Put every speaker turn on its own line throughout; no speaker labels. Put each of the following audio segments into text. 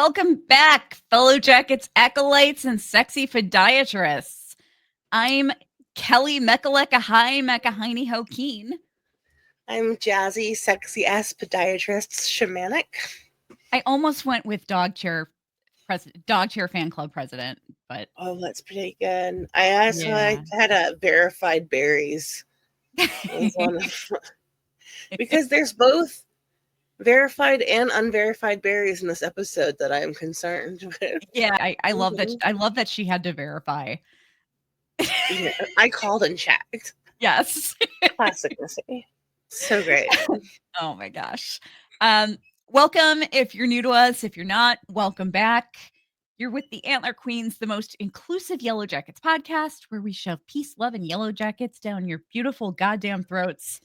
Welcome back, fellow jackets, acolytes, and sexy podiatrists. I'm Kelly Mekaleka High Mekahine Hokeen.
I'm jazzy, sexy-ass podiatrist Shamanic.
I almost went with dog chair fan club president, but
oh, that's pretty good. I also had a verified berries. Because there's both verified and unverified berries in this episode that I'm concerned with.
Yeah, I love that. I love that she had to verify.
Yeah, I called and checked.
Yes.
Classic Missy. So great.
Oh my gosh. Welcome if you're new to us. If you're not, welcome back. You're with the Antler Queens, the most inclusive Yellowjackets podcast, where we shove peace, love, and Yellowjackets down your beautiful goddamn throats.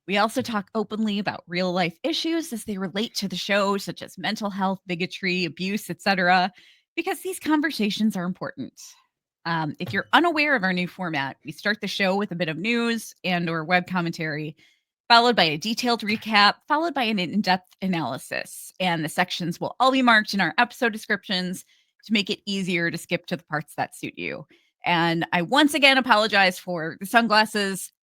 We also talk openly about real life issues as they relate to the show, such as mental health, bigotry, abuse, etc., because these conversations are important. If you're unaware of our new format, we start the show with a bit of news and or web commentary, followed by a detailed recap, followed by an in-depth analysis. And the sections will all be marked in our episode descriptions to make it easier to skip to the parts that suit you. And I once again apologize for the sunglasses.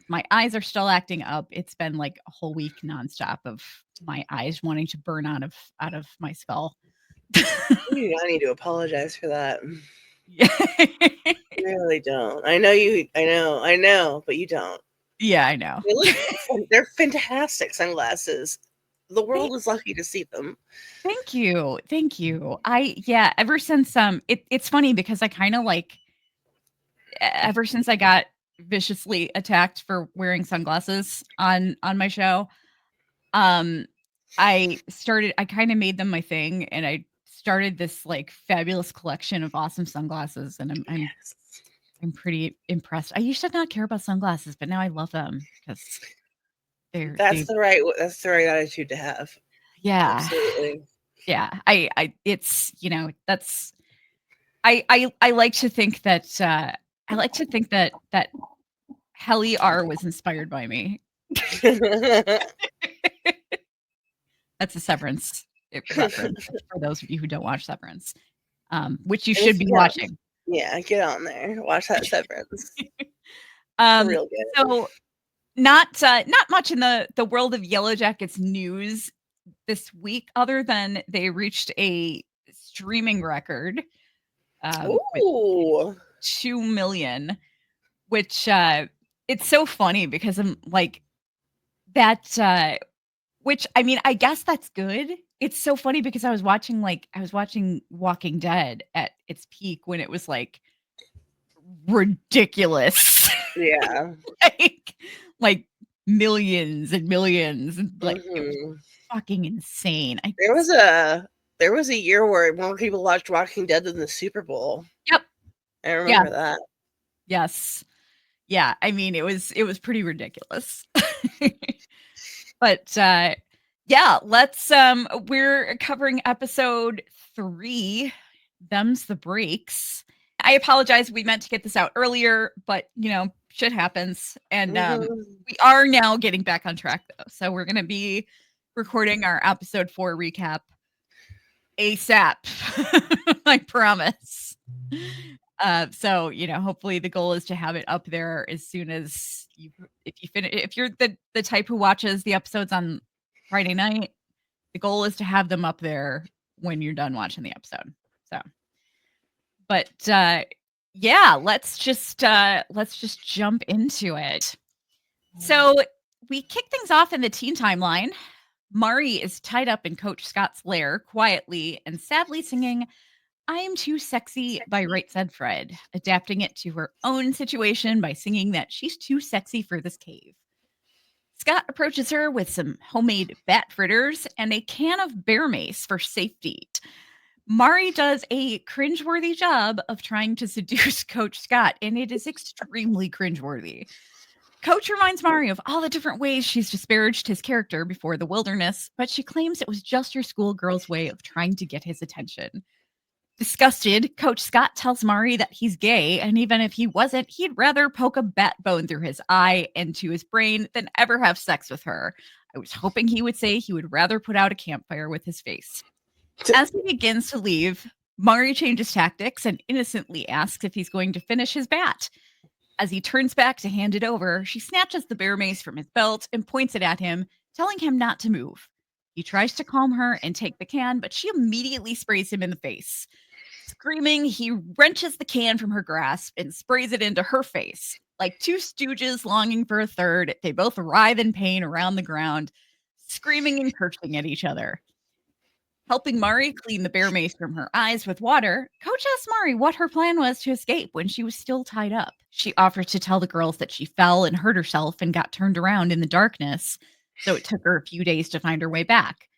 My eyes are still acting up. It's been like a whole week nonstop of my eyes wanting to burn out of my skull.
You don't need to apologize for that.
Yeah.
You really don't. I know, but you don't.
Yeah, I know.
They're fantastic sunglasses. The world is lucky to see them.
Thank you. Ever since it's funny because I kind of like ever since I got viciously attacked for wearing sunglasses on my show, I kind of made them my thing, and I started this like fabulous collection of awesome sunglasses, and I'm pretty impressed. I used to not care about sunglasses, but now I love them because
that's the right attitude to have.
Yeah.
Absolutely.
Yeah. I like to think that Helly R was inspired by me. That's a Severance reference for those of you who don't watch Severance, which you should be watching.
Yeah, get on there. Watch that Severance. Real good.
So not much in the world of Yellowjackets news this week, other than they reached a streaming record. 2 million, which it's so funny because I'm like that. Which, I mean, I guess that's good. It's so funny because I was watching Walking Dead at its peak when it was like ridiculous.
Yeah.
like millions and millions, and like it was fucking insane.
There was a year where more people watched Walking Dead than the Super Bowl.
Yep.
I remember that.
Yes. Yeah, I mean, it was pretty ridiculous. But yeah, let's we're covering episode 3, Them's the Breaks. I apologize, we meant to get this out earlier, but shit happens, and we are now getting back on track though. So we're going to be recording our episode 4 recap ASAP. I promise. So hopefully the goal is to have it up there as soon as if you finish. If you're the type who watches the episodes on Friday night, the goal is to have them up there when you're done watching the episode. So, but yeah, let's just jump into it. So we kick things off in the teen timeline. Mari is tied up in Coach Scott's lair, quietly and sadly singing "I Am Too Sexy" by Right Said Fred, adapting it to her own situation by singing that she's too sexy for this cave. Scott approaches her with some homemade bat fritters and a can of bear mace for safety. Mari does a cringeworthy job of trying to seduce Coach Scott, and it is extremely cringeworthy. Coach reminds Mari of all the different ways she's disparaged his character before the wilderness, but she claims it was just her schoolgirl's way of trying to get his attention. Disgusted, Coach Scott tells Mari that he's gay, and even if he wasn't, he'd rather poke a bat bone through his eye and to his brain than ever have sex with her. I was hoping he would say he would rather put out a campfire with his face. As he begins to leave, Mari changes tactics and innocently asks if he's going to finish his bat. As he turns back to hand it over, she snatches the bear mace from his belt and points it at him, telling him not to move. He tries to calm her and take the can, but she immediately sprays him in the face. Screaming, he wrenches the can from her grasp and sprays it into her face. Like two stooges longing for a third, they both writhe in pain around the ground, screaming and cursing at each other. Helping Mari clean the bear mace from her eyes with water, Coach asked Mari what her plan was to escape when she was still tied up. She offers to tell the girls that she fell and hurt herself and got turned around in the darkness, so it took her a few days to find her way back.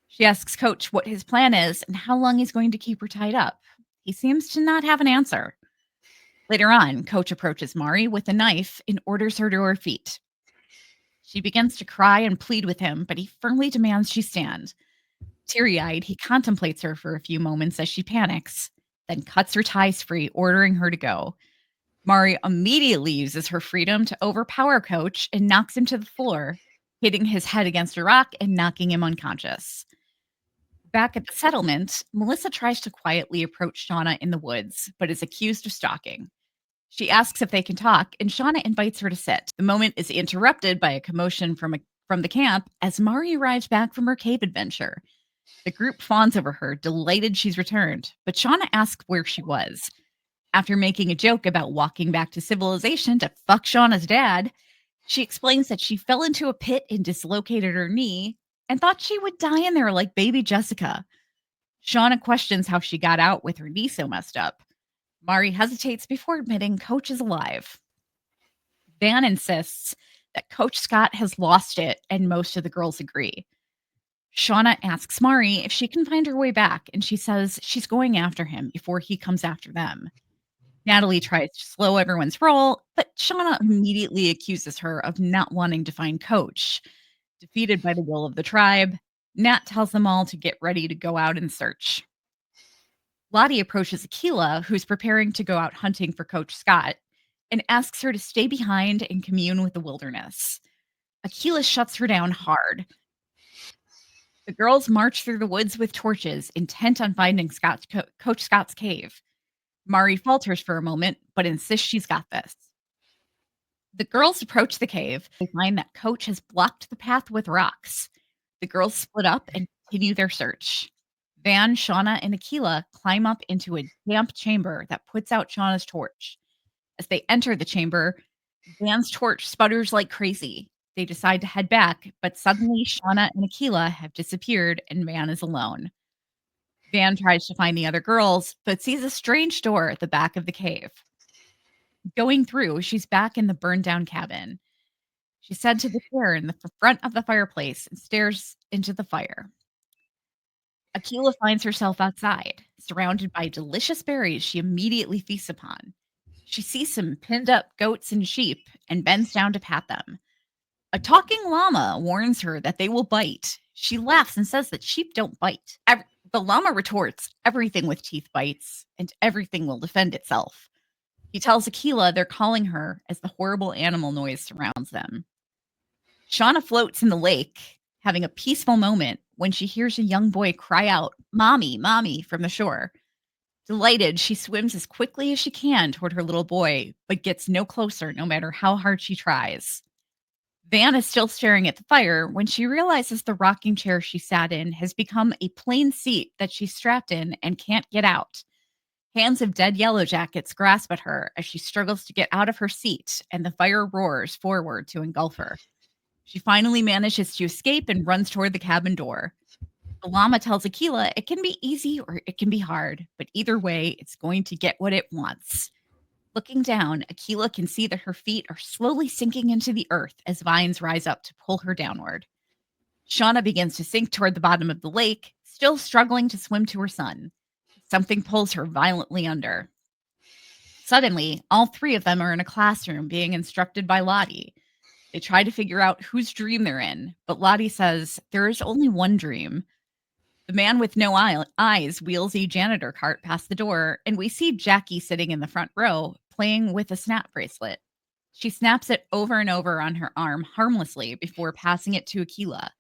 She asks Coach what his plan is and how long he's going to keep her tied up. He seems to not have an answer. Later on, Coach approaches Mari with a knife and orders her to her feet. She begins to cry and plead with him, but he firmly demands she stand. Teary-eyed, he contemplates her for a few moments as she panics, then cuts her ties free, ordering her to go. Mari immediately uses her freedom to overpower Coach and knocks him to the floor, hitting his head against a rock and knocking him unconscious. Back at the settlement, Melissa tries to quietly approach Shauna in the woods, but is accused of stalking. She asks if they can talk, and Shauna invites her to sit. The moment is interrupted by a commotion from the camp as Mari arrives back from her cave adventure. The group fawns over her, delighted she's returned, but Shauna asks where she was. After making a joke about walking back to civilization to fuck Shauna's dad, she explains that she fell into a pit and dislocated her knee and thought she would die in there like baby Jessica. Shauna questions how she got out with her knee so messed up. Mari hesitates before admitting Coach is alive. Van insists that Coach Scott has lost it, and most of the girls agree. Shauna asks Mari if she can find her way back, and she says she's going after him before he comes after them. Natalie tries to slow everyone's roll, but Shauna immediately accuses her of not wanting to find Coach. Defeated by the will of the tribe, Nat tells them all to get ready to go out and search. Lottie approaches Aquila, who's preparing to go out hunting for Coach Scott, and asks her to stay behind and commune with the wilderness. Aquila shuts her down hard. The girls march through the woods with torches, intent on finding Coach Scott's cave. Mari falters for a moment, but insists she's got this. The girls approach the cave. They find that Coach has blocked the path with rocks. The girls split up and continue their search. Van, Shauna, and Aquila climb up into a damp chamber that puts out Shauna's torch. As they enter the chamber, Van's torch sputters like crazy. They decide to head back, but suddenly Shauna and Aquila have disappeared and Van is alone. Van tries to find the other girls, but sees a strange door at the back of the cave. Going through, she's back in the burned down cabin. She's said to the chair in the front of the fireplace and stares into the fire. Aquila finds herself outside, surrounded by delicious berries she immediately feasts upon. She sees some pinned up goats and sheep and bends down to pat them. A talking llama warns her that they will bite. She laughs and says that sheep don't bite. The llama retorts, everything with teeth bites, and everything will defend itself. He tells Aquila they're calling her as the horrible animal noise surrounds them. Shauna floats in the lake, having a peaceful moment when she hears a young boy cry out, "Mommy, Mommy," from the shore. Delighted, she swims as quickly as she can toward her little boy, but gets no closer no matter how hard she tries. Van is still staring at the fire when she realizes the rocking chair she sat in has become a plain seat that she's strapped in and can't get out. Hands of dead Yellowjackets grasp at her as she struggles to get out of her seat, and the fire roars forward to engulf her. She finally manages to escape and runs toward the cabin door. The llama tells Aquila it can be easy or it can be hard, but either way, it's going to get what it wants. Looking down, Aquila can see that her feet are slowly sinking into the earth as vines rise up to pull her downward. Shauna begins to sink toward the bottom of the lake, still struggling to swim to her son. Something pulls her violently under. Suddenly, all three of them are in a classroom being instructed by Lottie. They try to figure out whose dream they're in, but Lottie says there is only one dream. The man with no eyes wheels a janitor cart past the door, and we see Jackie sitting in the front row, playing with a snap bracelet. She snaps it over and over on her arm harmlessly before passing it to Aquila.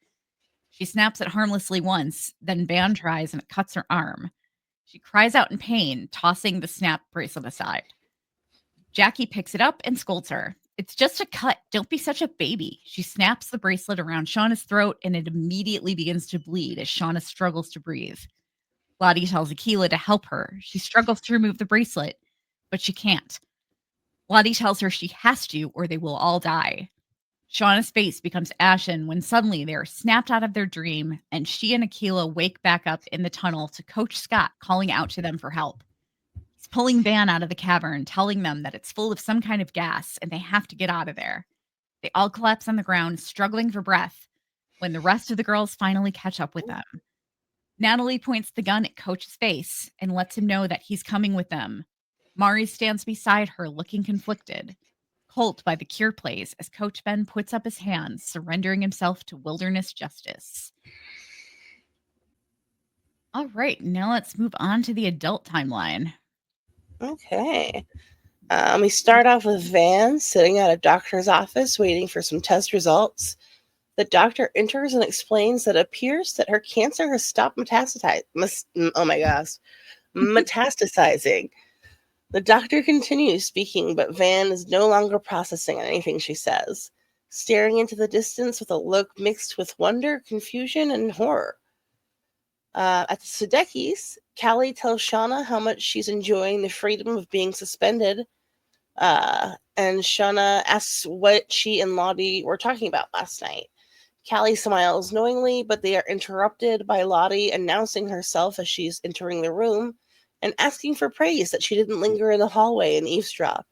She snaps it harmlessly once, then Van tries and it cuts her arm. She cries out in pain, tossing the snap bracelet aside. Jackie picks it up and scolds her. It's just a cut. Don't be such a baby. She snaps the bracelet around Shauna's throat and it immediately begins to bleed as Shauna struggles to breathe. Lottie tells Akila to help her. She struggles to remove the bracelet, but she can't. Lottie tells her she has to or they will all die. Shauna's face becomes ashen when suddenly they are snapped out of their dream and she and Akila wake back up in the tunnel to Coach Scott calling out to them for help. He's pulling Van out of the cavern, telling them that it's full of some kind of gas and they have to get out of there. They all collapse on the ground, struggling for breath, when the rest of the girls finally catch up with them. Natalie points the gun at Coach's face and lets him know that he's coming with them. Mari stands beside her, looking conflicted. Colt by the cure plays as Coach Ben puts up his hands, surrendering himself to wilderness justice. All right, now let's move on to the adult timeline.
Okay. We start off with Van sitting at a doctor's office waiting for some test results. The doctor enters and explains that it appears that her cancer has stopped metastasizing. The doctor continues speaking, but Van is no longer processing anything she says, staring into the distance with a look mixed with wonder, confusion, and horror. At the Sudeikis, Callie tells Shauna how much she's enjoying the freedom of being suspended, and Shauna asks what she and Lottie were talking about last night. Callie smiles knowingly, but they are interrupted by Lottie announcing herself as she's entering the room and asking for praise that she didn't linger in the hallway and eavesdrop.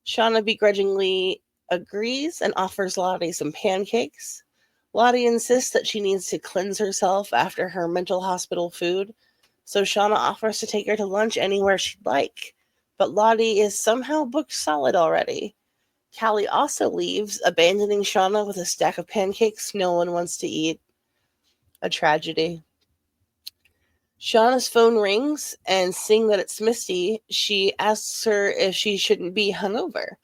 Shauna begrudgingly agrees and offers Lottie some pancakes. Lottie insists that she needs to cleanse herself after her mental hospital food, so Shauna offers to take her to lunch anywhere she'd like, but Lottie is somehow booked solid already. Callie also leaves, abandoning Shauna with a stack of pancakes no one wants to eat. A tragedy. Shauna's phone rings, and seeing that it's Misty, she asks her if she shouldn't be hungover.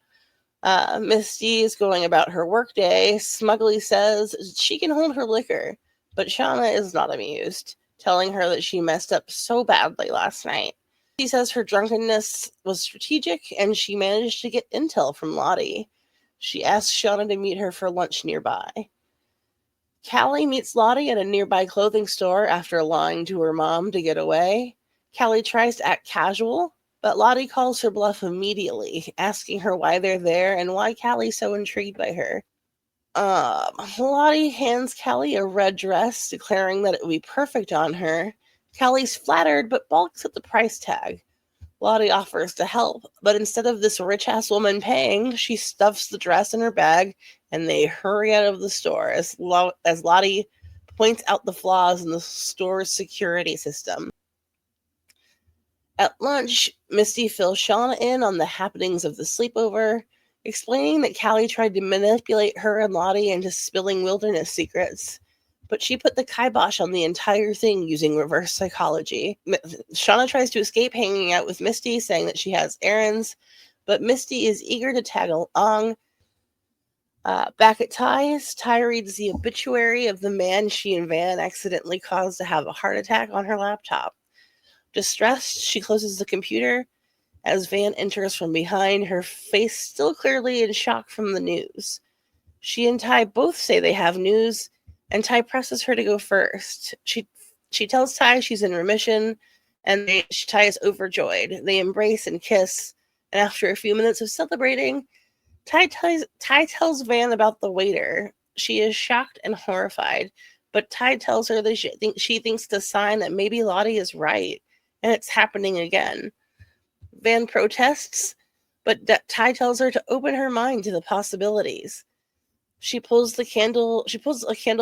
Misty is going about her workday, smugly says she can hold her liquor, but Shauna is not amused, telling her that she messed up so badly last night. She says her drunkenness was strategic, and she managed to get intel from Lottie. She asks Shauna to meet her for lunch nearby. Callie meets Lottie at a nearby clothing store after lying to her mom to get away. Callie tries to act casual, but Lottie calls her bluff immediately, asking her why they're there and why Callie's so intrigued by her. Lottie hands Callie a red dress, declaring that it would be perfect on her. Callie's flattered, but balks at the price tag. Lottie offers to help, but instead of this rich-ass woman paying, she stuffs the dress in her bag, and they hurry out of the store as Lottie points out the flaws in the store's security system. At lunch, Misty fills Shauna in on the happenings of the sleepover, explaining that Callie tried to manipulate her and Lottie into spilling wilderness secrets, but she put the kibosh on the entire thing using reverse psychology. Shauna tries to escape hanging out with Misty, saying that she has errands, but Misty is eager to tag along. Back at Ty's, Ty reads the obituary of the man she and Van accidentally caused to have a heart attack on her laptop. Distressed, she closes the computer as Van enters from behind, her face still clearly in shock from the news. She and Ty both say they have news, and Ty presses her to go first. She tells Ty she's in remission, and Ty is overjoyed. They embrace and kiss, and after a few minutes of celebrating, Ty tells Van about the waiter. She is shocked and horrified, but Ty tells her that she thinks it's a sign that maybe Lottie is right, and it's happening again. Van protests, but Ty tells her to open her mind to the possibilities. She pulls a candle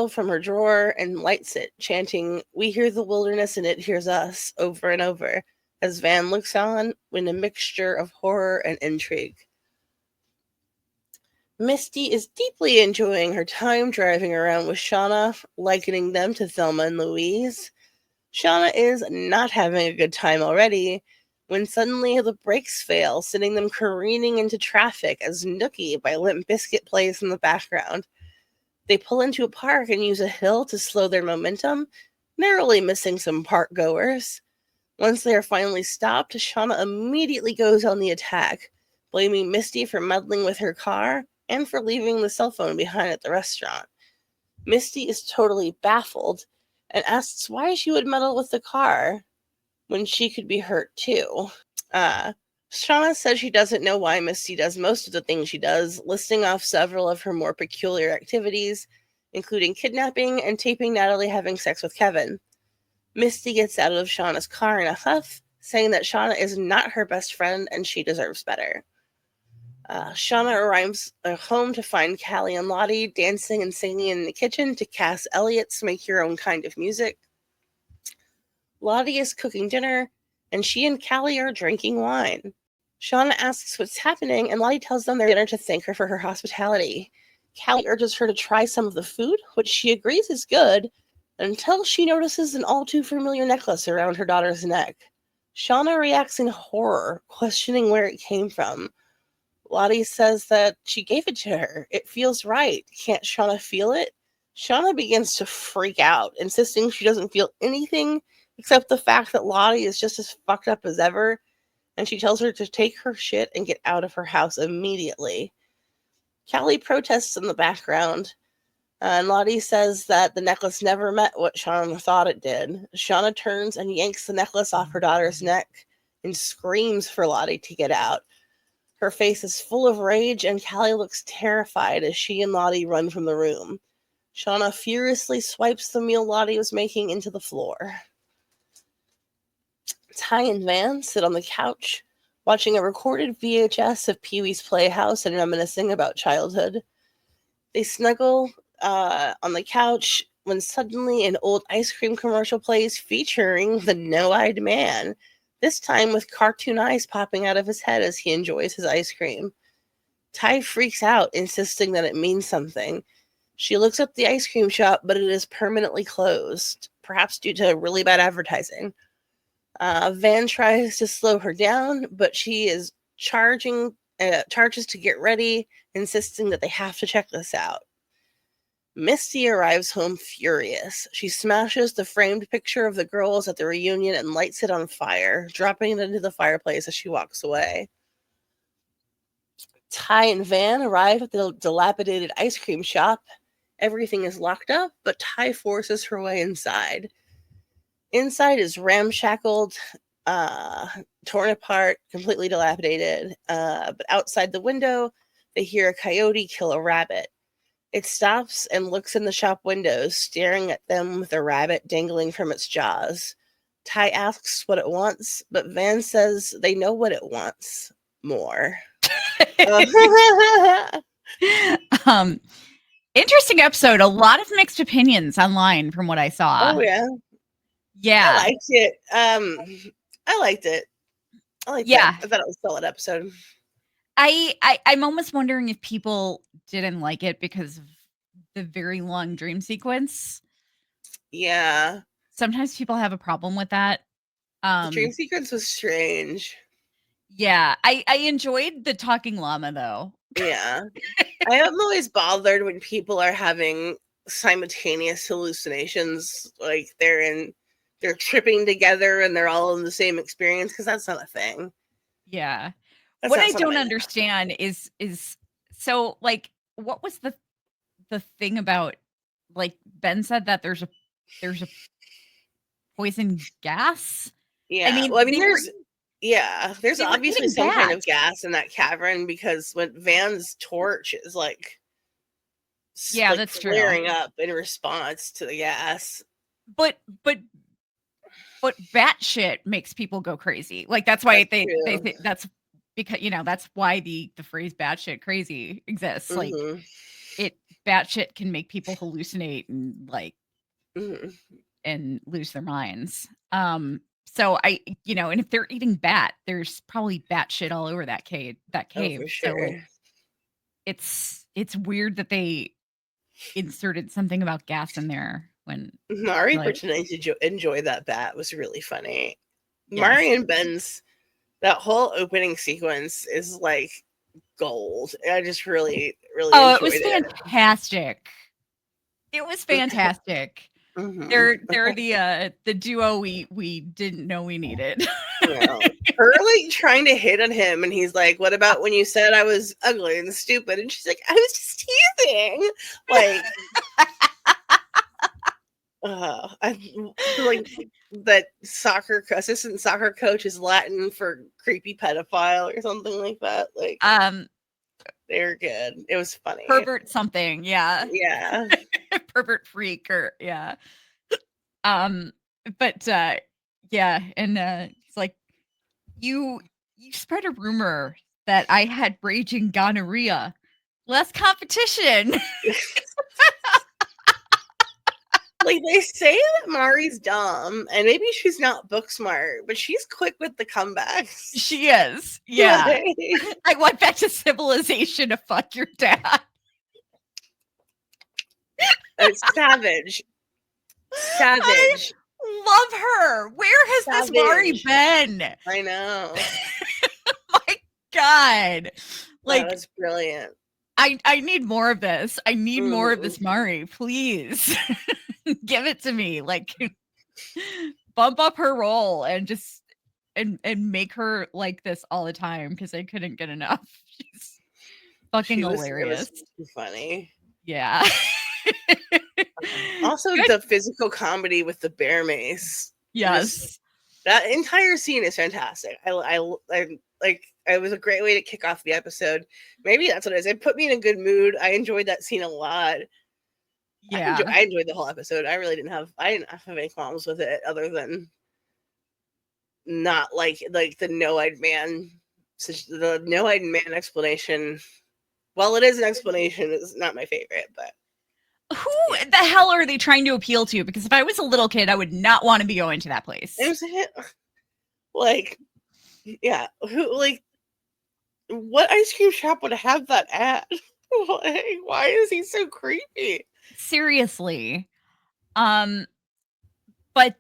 from her drawer and lights it, chanting, "We hear the wilderness and it hears us," over and over, as Van looks on in a mixture of horror and intrigue. Misty is deeply enjoying her time driving around with Shauna, likening them to Thelma and Louise. Shauna is not having a good time already, when suddenly the brakes fail, sending them careening into traffic as Nookie by Limp Bizkit plays in the background. They pull into a park and use a hill to slow their momentum, narrowly missing some park goers. Once they are finally stopped, Shauna immediately goes on the attack, blaming Misty for meddling with her car and for leaving the cell phone behind at the restaurant. Misty is totally baffled and asks why she would meddle with the car when she could be hurt too. Shauna says she doesn't know why Misty does most of the things she does, listing off several of her more peculiar activities, including kidnapping and taping Natalie having sex with Kevin. Misty gets out of Shauna's car in a huff, saying that Shauna is not her best friend and she deserves better. Shauna arrives home to find Callie and Lottie dancing and singing in the kitchen to Cass Elliott's Make Your Own Kind of Music. Lottie is cooking dinner, and she and Callie are drinking wine. Shauna asks what's happening, and Lottie tells them they're dinner to thank her for her hospitality. Callie urges her to try some of the food, which she agrees is good, until she notices an all too familiar necklace around her daughter's neck. Shauna reacts in horror, questioning where it came from. Lottie says that she gave it to her. It feels right. Can't Shauna feel it? Shauna begins to freak out, insisting she doesn't feel anything except the fact that Lottie is just as fucked up as ever, and she tells her to take her shit and get out of her house immediately. Callie protests in the background, and Lottie says that the necklace never met what Shauna thought it did. Shauna turns and yanks the necklace off her daughter's neck and screams for Lottie to get out. Her face is full of rage, and Callie looks terrified as she and Lottie run from the room. Shauna furiously swipes the meal Lottie was making into the floor. Ty and Van sit on the couch, watching a recorded VHS of Pee-wee's Playhouse and reminiscing about childhood. They snuggle on the couch when suddenly an old ice cream commercial plays featuring the No-Eyed Man, this time with cartoon eyes popping out of his head as he enjoys his ice cream. Ty freaks out, insisting that it means something. She looks up the ice cream shop, but it is permanently closed, perhaps due to really bad advertising. Van tries to slow her down, but she is charges to get ready, insisting that they have to check this out. Misty arrives home furious. She smashes the framed picture of the girls at the reunion and lights it on fire, dropping it into the fireplace as she walks away. Ty and Van arrive at the dilapidated ice cream shop. Everything is locked up, but Ty forces her way inside. Inside is ramshackled, torn apart, completely dilapidated. But outside the window, they hear a coyote kill a rabbit. It stops and looks in the shop windows, staring at them with a rabbit dangling from its jaws. Ty asks what it wants, but Van says they know what it wants. More.
Interesting episode. A lot of mixed opinions online from what I saw.
Oh, yeah.
Yeah.
I liked it. I liked it. I thought it was a solid episode.
I'm almost wondering if people didn't like it because of the very long dream sequence.
Yeah.
Sometimes people have a problem with that.
The dream sequence was strange.
Yeah. I enjoyed the talking llama though.
Yeah. I am always bothered when people are having simultaneous hallucinations, like they're tripping together and they're all in the same experience, because that's not a thing.
Yeah. What I don't understand is so, like, what was the thing about, like, Ben said that there's a poison gas?
Yeah.
I mean,
there's obviously some kind of gas in that cavern, because when Van's torch is like
that's
flaring up in response to the gas.
But bat shit makes people go crazy. Like, that's why they think that's because, that's why the phrase bat shit crazy exists.
Mm-hmm.
Like, bat shit can make people hallucinate and and lose their minds. So and if they're eating bat, there's probably bat shit all over that cave.
Oh, for sure.
So it's weird that they inserted something about gas in there when
Mari pretending to enjoy that bat was really funny. Yes. Mari and Ben's that whole opening sequence is like gold. I just really enjoyed
it was fantastic. It was fantastic.
Mhm.
They're the duo we didn't know we needed.
Yeah. Her like trying to hit on him, and he's like, "What about when you said I was ugly and stupid?" And she's like, "I was just teasing." Like, like that assistant soccer coach is Latin for creepy pedophile or something like that. Like, they're good. It was funny.
Pervert something, yeah.
Yeah.
Pervert freak or yeah. But yeah, and it's like you spread a rumor that I had raging gonorrhea. Less competition.
Like, they say that Mari's dumb, and maybe she's not book smart, but she's quick with the comebacks.
She is. Yeah. I went back to civilization to fuck your dad.
It's savage. Savage.
I love her. Where has this Mari been?
I know.
My God. Like,
that was brilliant.
I need more of this. I need more of this Mari, please. Give it to me. Like, bump up her role and just and make her like this all the time, because I couldn't get enough. She's fucking hilarious.
Funny.
Yeah.
Also, the physical comedy with the bear mace.
Yes.
That entire scene is fantastic. I like. It was a great way to kick off the episode. Maybe that's what it is. It put me in a good mood. I enjoyed that scene a lot.
Yeah,
I enjoyed the whole episode. I didn't have any qualms with it, other than not like the no-eyed man. The no-eyed man explanation. Well, it is an explanation. It's not my favorite, but
who the hell are they trying to appeal to? Because if I was a little kid, I would not want to be going to that place.
Like, yeah, who, like, what ice cream shop would have that at? Like, why is he so creepy?
Seriously. But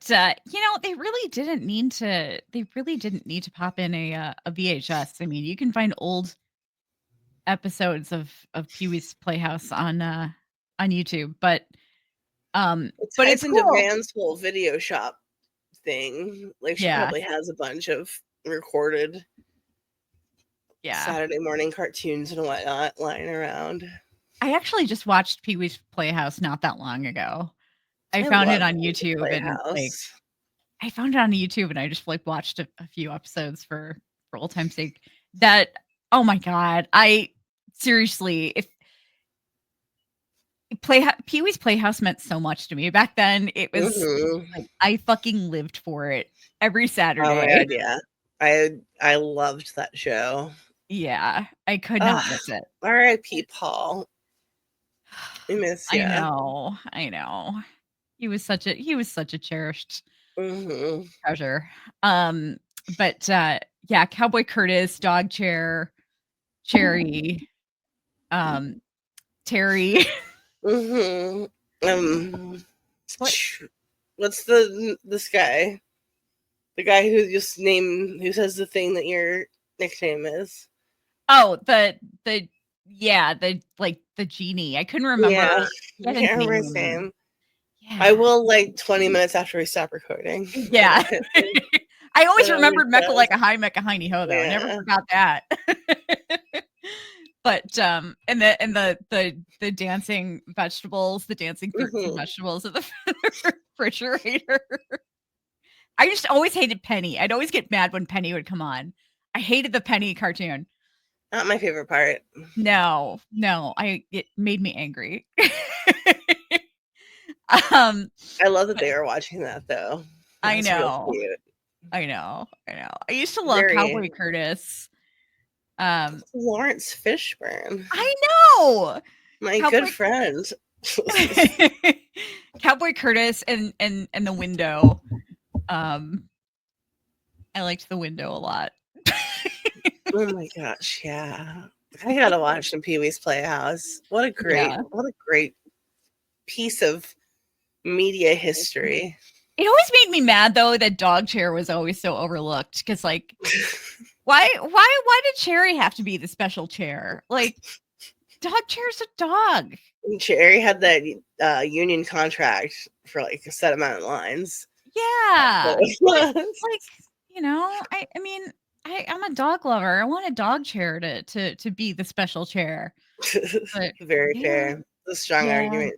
they really didn't need to pop in a VHS. I mean, you can find old episodes of Pee-wee's Playhouse on YouTube, but
it's into cool. Van's whole video shop thing. Like, she probably has a bunch of recorded Saturday morning cartoons and whatnot lying around.
I actually just watched Pee-wee's Playhouse not that long ago. I found it on YouTube, and I found it on YouTube, and I just watched a few episodes for old time's sake. That, oh my God, I seriously, if Pee-wee's Playhouse meant so much to me back then. It was like I fucking lived for it every Saturday.
Oh my God, yeah. I loved that show.
Yeah, I could not miss it.
R.I.P. Paul. We miss you.
I know. He was such a cherished treasure. But Cowboy Curtis, Dog Chair, Cherry, Terry.
What's this guy? The guy who says the thing that your nickname is.
Oh, the genie. I couldn't remember.
Yeah, I can't remember his name. Yeah. I will 20 minutes after we stop recording.
Yeah. I always remembered Mecca like a high, Mecca hiney ho, though. I never forgot that. But and the dancing vegetables, the dancing fruits and vegetables of the refrigerator. I just always hated Penny. I'd always get mad when Penny would come on. I hated the Penny cartoon.
Not my favorite part.
No, it made me angry. I
love that they were watching that, though.
I know. I used to love Cowboy Curtis.
Lawrence Fishburne.
I know.
My good friend.
Cowboy Curtis and the window. I liked the window a lot.
Oh my gosh, yeah. I gotta watch some Pee-wee's Playhouse. What a great piece of media history.
It always made me mad, though, that Dog Chair was always so overlooked. Because, why did Cherry have to be the special chair? Dog Chair's a dog.
Cherry had that union contract for like a set amount of lines.
Yeah.
So-
Like, you know, I mean, I'm a dog lover. I want a dog chair to be the special chair. But
Very
yeah,
fair. It's a strong
yeah.
argument.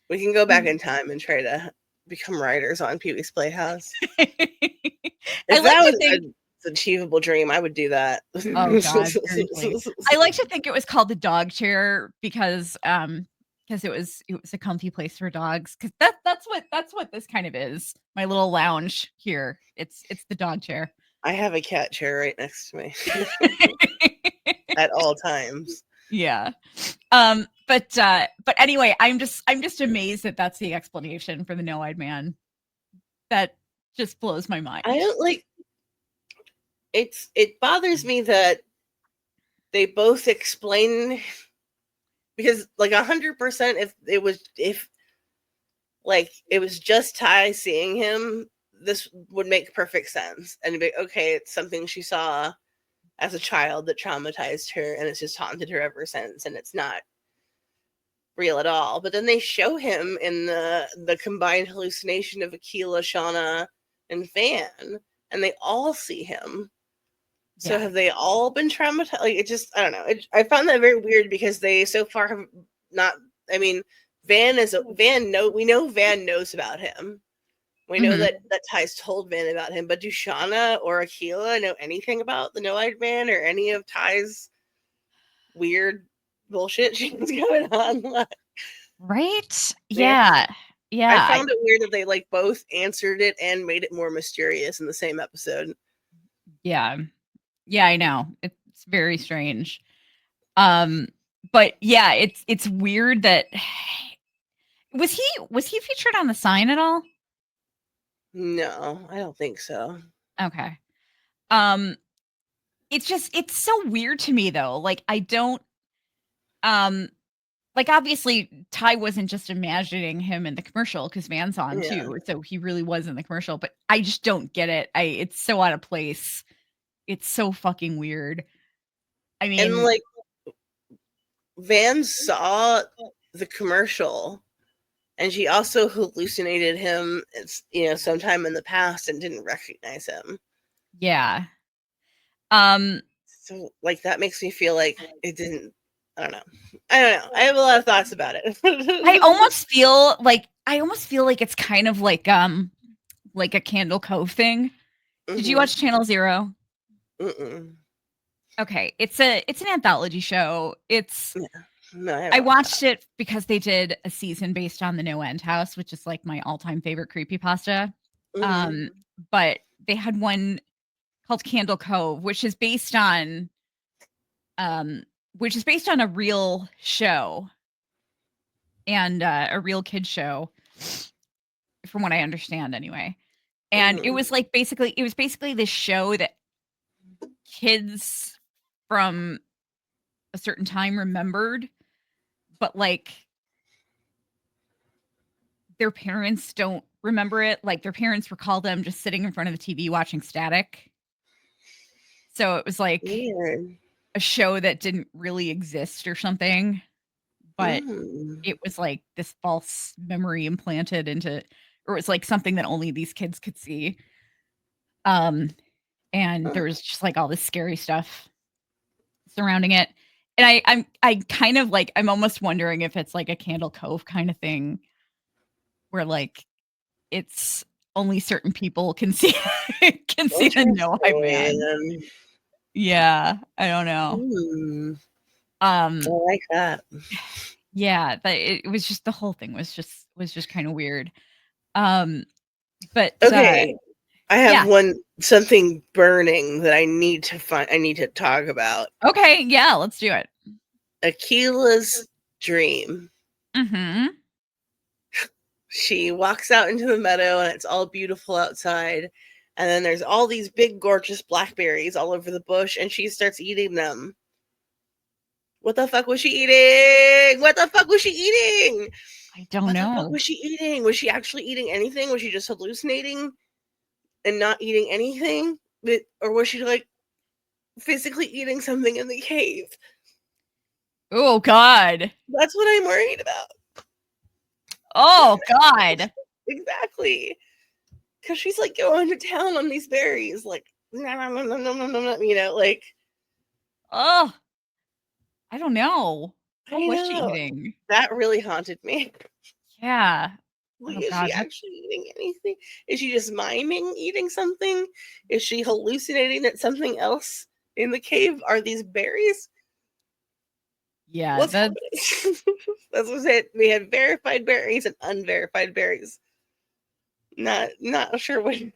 We can go back in time and try to become writers on Pee-wee's Playhouse.
I
If
like
that
to
was
think.
an achievable dream, I would do that.
Oh God, seriously. I like to think it was called the dog chair because it was a comfy place for dogs. Because that's what this kind of is. My little lounge here. It's the dog chair.
I have a cat chair right next to me at all times.
Yeah. But anyway, I'm just amazed that that's the explanation for the no-eyed man. That just blows my mind.
I don't like it bothers me that they both explain, because like 100% if like it was just Ty seeing him, this would make perfect sense and be okay, it's something she saw as a child that traumatized her and it's just haunted her ever since, and it's not real at all. But then they show him in the combined hallucination of Aquila, Shauna, and Van, and they all see him. So
Yeah.
have they all been traumatized? Like, it just, I don't know. I found that very weird because they so far have not. I mean, we know Van knows about him. We know
Mhm.
that Ty's told Van about him, but do Shauna or Aquila know anything about the no-eyed man or any of Ty's weird bullshit she's going on?
Right?
Yeah.
Yeah.
I found it weird that they like both answered it and made it more mysterious in the same episode.
Yeah. Yeah, I know. It's very strange. But yeah, it's weird that was he featured on the sign at all?
No, I don't think so.
Okay. Um it's so weird to me though. Like I don't um like obviously Ty wasn't just imagining him in the commercial because Van's on
Yeah.
too. So he really was in the commercial, but I just don't get it. It's so out of place. It's so fucking weird. I
And
mean,
like Van saw the commercial and she also hallucinated him, it's sometime in the past and didn't recognize him.
yeah. Um
So like that makes me feel like it didn't. I don't know. I have a lot of thoughts about it.
I almost feel like it's kind of like a Candle Cove thing. Did you watch Channel Zero?
Mm-mm.
Okay, it's an anthology show.
Yeah. No, I
I
haven't
watched it because they did a season based on the No End House, which is like my all-time favorite creepypasta.
Mm-hmm.
But they had one called Candle Cove, which is based on a real show and a real kid show, from what I understand anyway. And
Mm-hmm.
it was basically this show that kids from a certain time remembered, but like their parents don't remember it. Like their parents recall them just sitting in front of the TV watching static. So it was like
Weird.
a show that didn't really exist or something, but
Mm.
it was like this false memory implanted into, or it was like something that only these kids could see. Um, and there was just like all this scary stuff surrounding it. And I kind of like, I'm almost wondering if it's like a Candle Cove kind of thing where like it's only certain people can see the no-eye man.
Interesting.
Yeah, I don't know.
I like that.
Yeah, it was just the whole thing was just kind of weird. Um, but
Okay, I have
yeah.
something burning that I need to find. I need to talk about.
Okay, yeah, let's do it.
Aquila's dream.
Mhm.
She walks out into the meadow and it's all beautiful outside. And then there's all these big, gorgeous blackberries all over the bush, and she starts eating them. What the fuck was she eating? What the fuck was she eating?
I don't
What the fuck
know.
was she eating? Was she actually eating anything? Was she just hallucinating and not eating anything? Or was she like physically eating something in the cave?
Oh God.
That's what I'm worried about.
Oh God.
Exactly. Because she's like going to town on these berries, like, you know, like.
Oh, I don't know.
I
What was she
know.
eating?
That really haunted me.
Yeah.
Like,
Oh
is she
God.
actually eating anything? Is she just miming eating something? Is she hallucinating that something else in the cave are these berries?
Yeah.
What's
That's
happening? That's what it. We had verified berries and unverified berries. Not sure what. Don't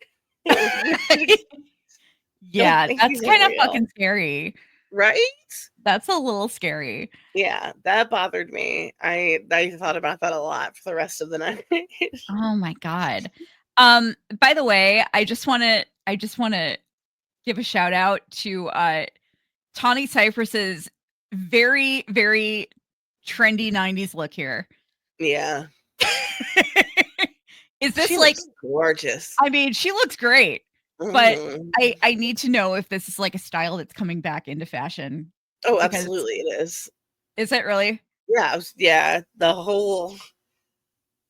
yeah.
think
That's
these are
kind of
real,
fucking scary.
right?
That's a little scary.
Yeah, that bothered me. I thought about that a lot for the rest of the night.
Oh my God. By the way, I just wanna give a shout out to Tawny Cypress's very, very trendy 90s look here.
Yeah,
Is this
she
like
looks gorgeous.
I mean, she looks great, but
Mhm.
I need to know if this is like a style that's coming back into fashion
Oh,
because
absolutely, it is.
is it really?
Yeah, yeah. The whole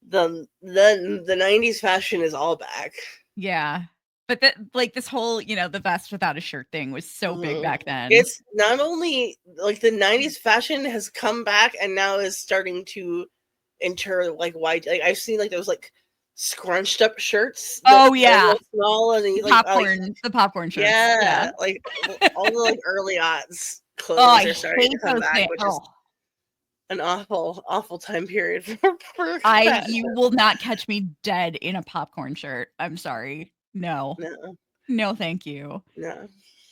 the 90s fashion is all back.
Yeah. But that like this whole, the vest without a shirt thing was so big
Mhm.
back then.
It's not only like the 90s fashion has come back and now is starting to enter like wide. Like I've seen like those like scrunched up shirts that
Oh
are
yeah.
real small and
The
like
popcorn shirts. Yeah.
yeah, like all the like early odds
Oh,
clothes
I
are starting to
hate
come
those
back,
things.
which is
Oh,
an awful time period for
you
fashion.
will not catch me dead in a popcorn shirt. I'm sorry. No.
No,
No, thank you.
no,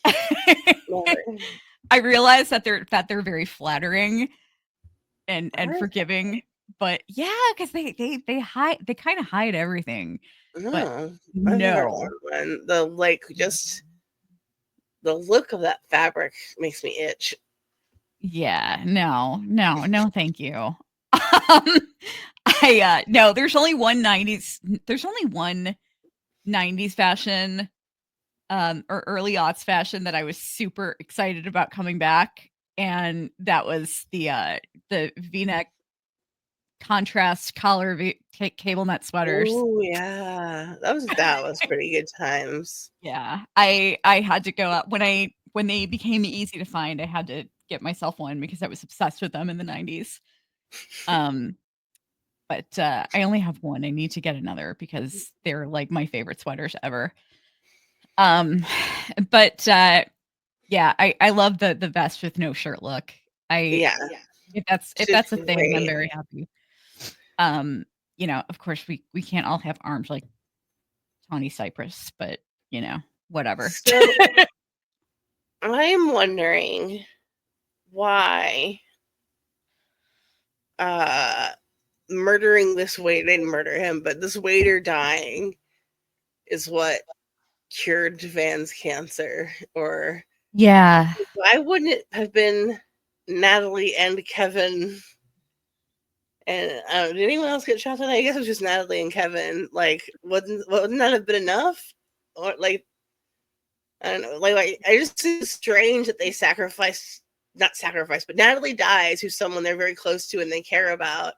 I
never.
realize that they're very flattering and
Are
forgiving, but yeah, because they hide they kind of hide everything. But
no, I've never
no.
worn one. The like just the look of that fabric makes me itch.
Yeah, no, no, no, thank you. No, there's only one 90s fashion, or early aughts fashion that I was super excited about coming back, and that was the V-neck contrast collar cable net sweaters.
Oh yeah, that was pretty good times.
Yeah, I had to go out when they became easy to find, I had to get myself one because I was obsessed with them in the 90s. Um, but, I only have one, I need to get another because they're, like, my favorite sweaters ever. Um, but, yeah, I love the vest with no shirt look. I
Yeah,
if
just
that's a thing, I'm
great.
very happy. Um, of course, we can't all have arms like Tawny Cypress, but, whatever.
So I'm wondering why uh murdering this waiter didn't murder him, but this waiter dying is what cured Van's cancer. Or
Yeah.
why wouldn't it have been Natalie and Kevin? And did anyone else get shot today? I guess it was just Natalie and Kevin. Like, wouldn't that have been enough? Or like, I don't know. Like I just think it's strange that they not sacrifice, but Natalie dies, who's someone they're very close to and they care about,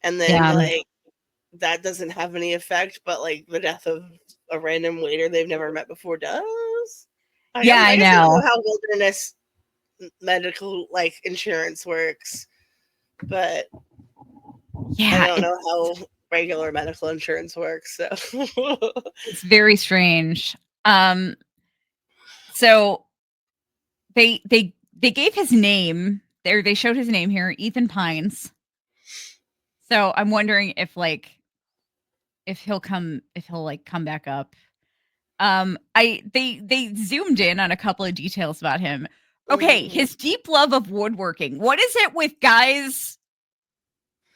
and then
Yeah.
like that doesn't have any effect, but like the death of a random waiter they've never met before does.
Yeah, I
I guess I don't
know.
know how wilderness medical like insurance works, but I
Yeah,
don't know how regular medical insurance works. So
it's very strange. Um, so they gave his name there. They showed his name here, Ethan Pines. So I'm wondering if he'll like come back up. They zoomed in on a couple of details about him. Okay,
mhm.
his deep love of woodworking. What is it with guys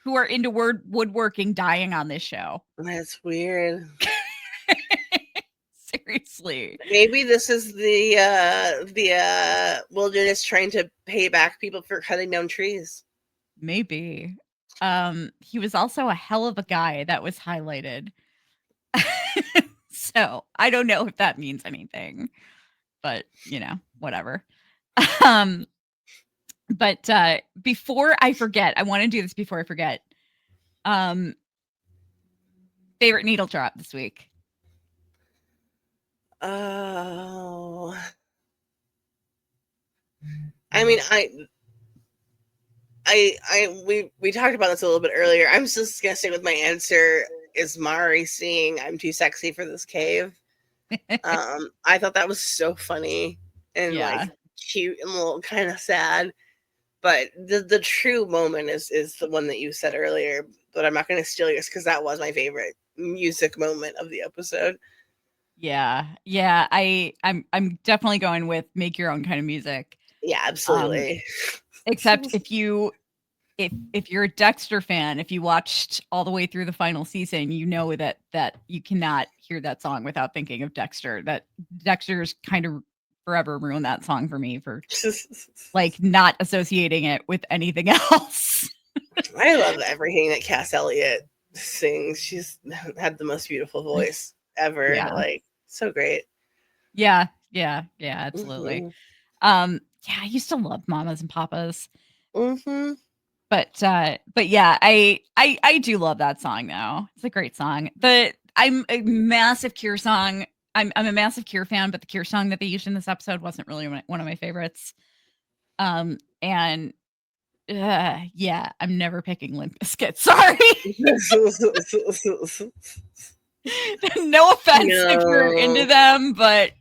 who are into woodworking dying on this show?
That's weird.
Seriously.
Maybe this is the wilderness trying to pay back people for cutting down trees.
Maybe. He was also a hell of a guy that was highlighted. So, I don't know if that means anything, but, whatever. Um, But before I forget, I want to do this before I forget. Favorite needle drop this week?
Oh, I mean, we talked about this a little bit earlier. I'm just gonna stick with my answer. Is Mari seeing "I'm too sexy for this cave"? I thought that was so funny and like
Yeah.
cute and a little kind of sad. But the true moment is the one that you said earlier. But I'm not going to steal yours because that was my favorite music moment of the episode.
Yeah. I'm definitely going with make your own kind of music.
Yeah,
Um,
absolutely.
except if you're a Dexter fan, if you watched all the way through the final season, you know that you cannot hear that song without thinking of Dexter. That Dexter's kind of forever ruined that song for me for like not associating it with anything else.
I love everything that Cass Elliot sings. She's had the most beautiful voice ever.
Yeah.
Like, so great.
Yeah, absolutely.
Mm-hmm.
Yeah, I used to love Mamas and Papas.
Mm-hmm.
But yeah, I do love that song though. It's a great song. I'm a massive Cure song. I'm a massive Cure fan, but the Cure song that they used in this episode wasn't really one of my favorites. And yeah, I'm never picking Limp Bizkit. Sorry. No offense if you're into
No.
them, but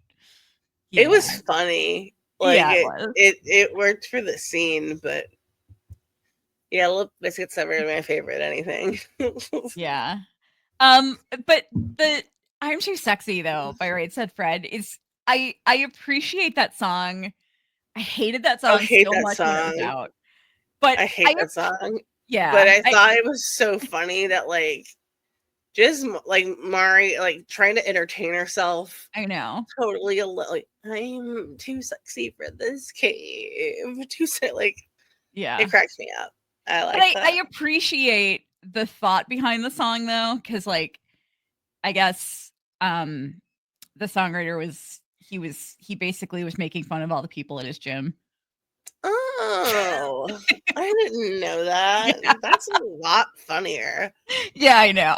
It was
yeah.
funny. Like
Yeah, it was.
it worked for the scene, but yeah, Lip Biscuit's never my favorite anything.
Yeah. But the I'm Too Sexy though by Right Said Fred is I appreciate that song. I hated that
I
song
hate
so
that
much when it was
song.
out. But
I hate that song. But
yeah,
I thought it was so funny that like just like Mari like trying to entertain herself
I know.
totally like I'm too sexy for this cave. Like
Yeah.
it cracks me up. I
But
like
I
that.
appreciate the thought behind the song though, because like I guess the songwriter he basically was making fun of all the people at his gym.
Oh, I didn't know that.
Yeah.
That's a lot funnier.
Yeah, I know.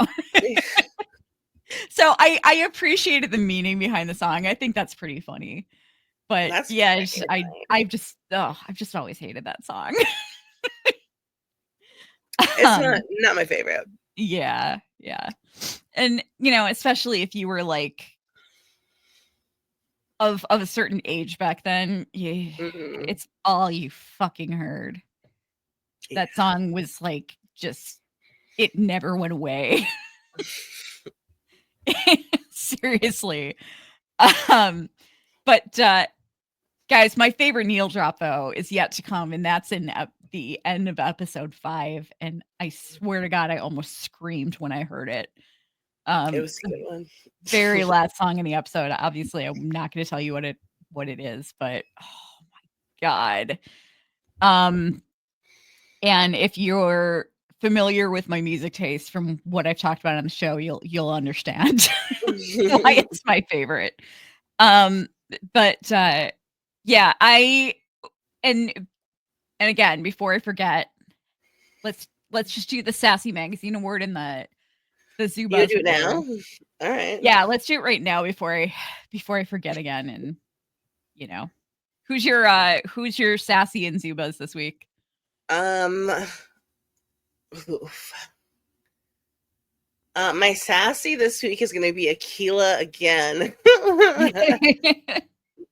So I appreciated the meaning behind the song. I think that's pretty funny. But
That's
yeah,
freaking
I've just always hated that song.
It's not my favorite.
Yeah. And especially if you were like of a certain age back then,
Mhm.
it's all you fucking heard.
Yeah.
That song was like just it never went away. Seriously. Um but guys, my favorite Neil drop though is yet to come, and that's in the end of episode 5. And I swear to God, I almost screamed when I heard it.
It was a good one.
Very last song in the episode. Obviously, I'm not going to tell you what it is, but oh my God. And if you're familiar with my music taste from what I've talked about on the show, you'll understand why it's my favorite. But yeah, and again, before I forget, let's just do the Sassy Magazine Award and the
You
Zubaz
do it now?
Award.
All right.
Yeah, let's do it right now before I forget again. And you know, who's your Sassy and Zubaz this week?
Oof. My sassy this week is going to be Aquila again.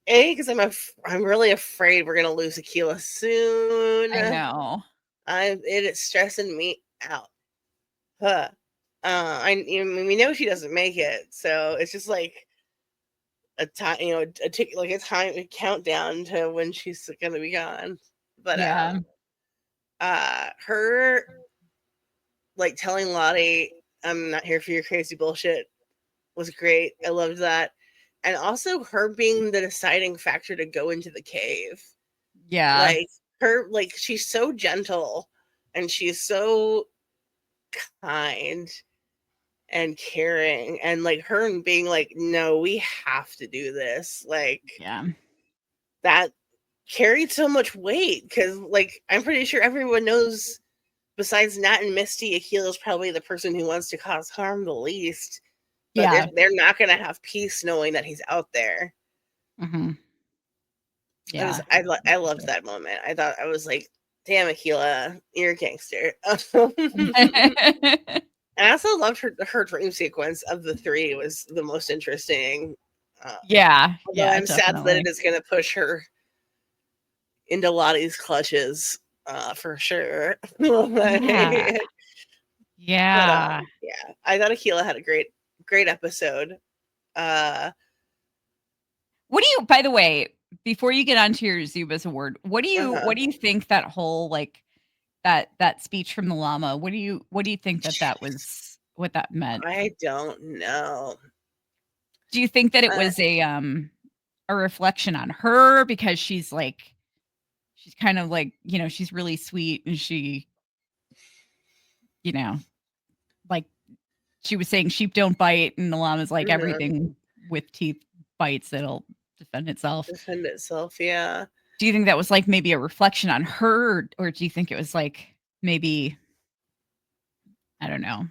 Because I'm really afraid we're going to lose Aquila soon.
I know.
It is stressing me out. Huh. We know she doesn't make it, so it's just like a time, like a countdown to when she's gonna be gone. But
Yeah.
her like telling Lottie, "I'm not here for your crazy bullshit," was great. I loved that, and also her being the deciding factor to go into the cave.
Yeah.
Like she's so gentle, and she's so kind and caring, and like her being like, no, we have to do this, like
Yeah.
that carried so much weight because, like, I'm pretty sure everyone knows, besides Nat and Misty, Akila's probably the person who wants to cause harm the least. But
Yeah.
they're not going to have peace knowing that he's out there.
Mm-hmm. Yeah.
I loved that moment. I was like, damn, Akila, you're a gangster. I also loved her dream sequence of the three was the most interesting.
Yeah.
Although
Yeah,
I'm sad that
definitely.
it is going to push her into Lottie's clutches, for sure.
Yeah. Yeah.
But yeah, I thought Akila had a great episode.
What do you, by the way, before you get onto your Zubas award, what do you think that whole, like, that speech from the llama, what do you think that was, what that meant?
I don't know.
Do you think that it was a reflection on her because she's kind of like, she's really sweet and she, like she was saying sheep don't bite, and the llama's like everything with teeth bites, it'll defend itself.
Yeah.
Do you think that was like maybe a reflection on her, or do you think it was like maybe, I don't know.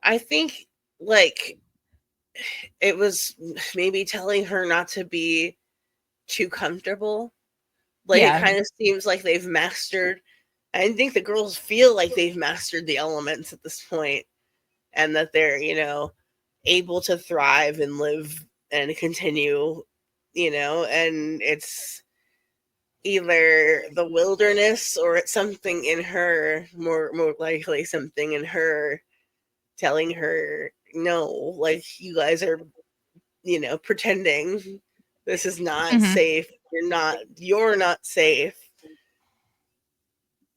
I think, like, it was maybe telling her not to be too comfortable. Like,
Yeah.
it kind of seems like they've mastered. I think the girls feel like they've mastered the elements at this point, and that they're, able to thrive and live and continue, and it's either the wilderness or it's something in her, more likely something in her telling her, no, like, you guys are, pretending. This is not safe. You're not safe.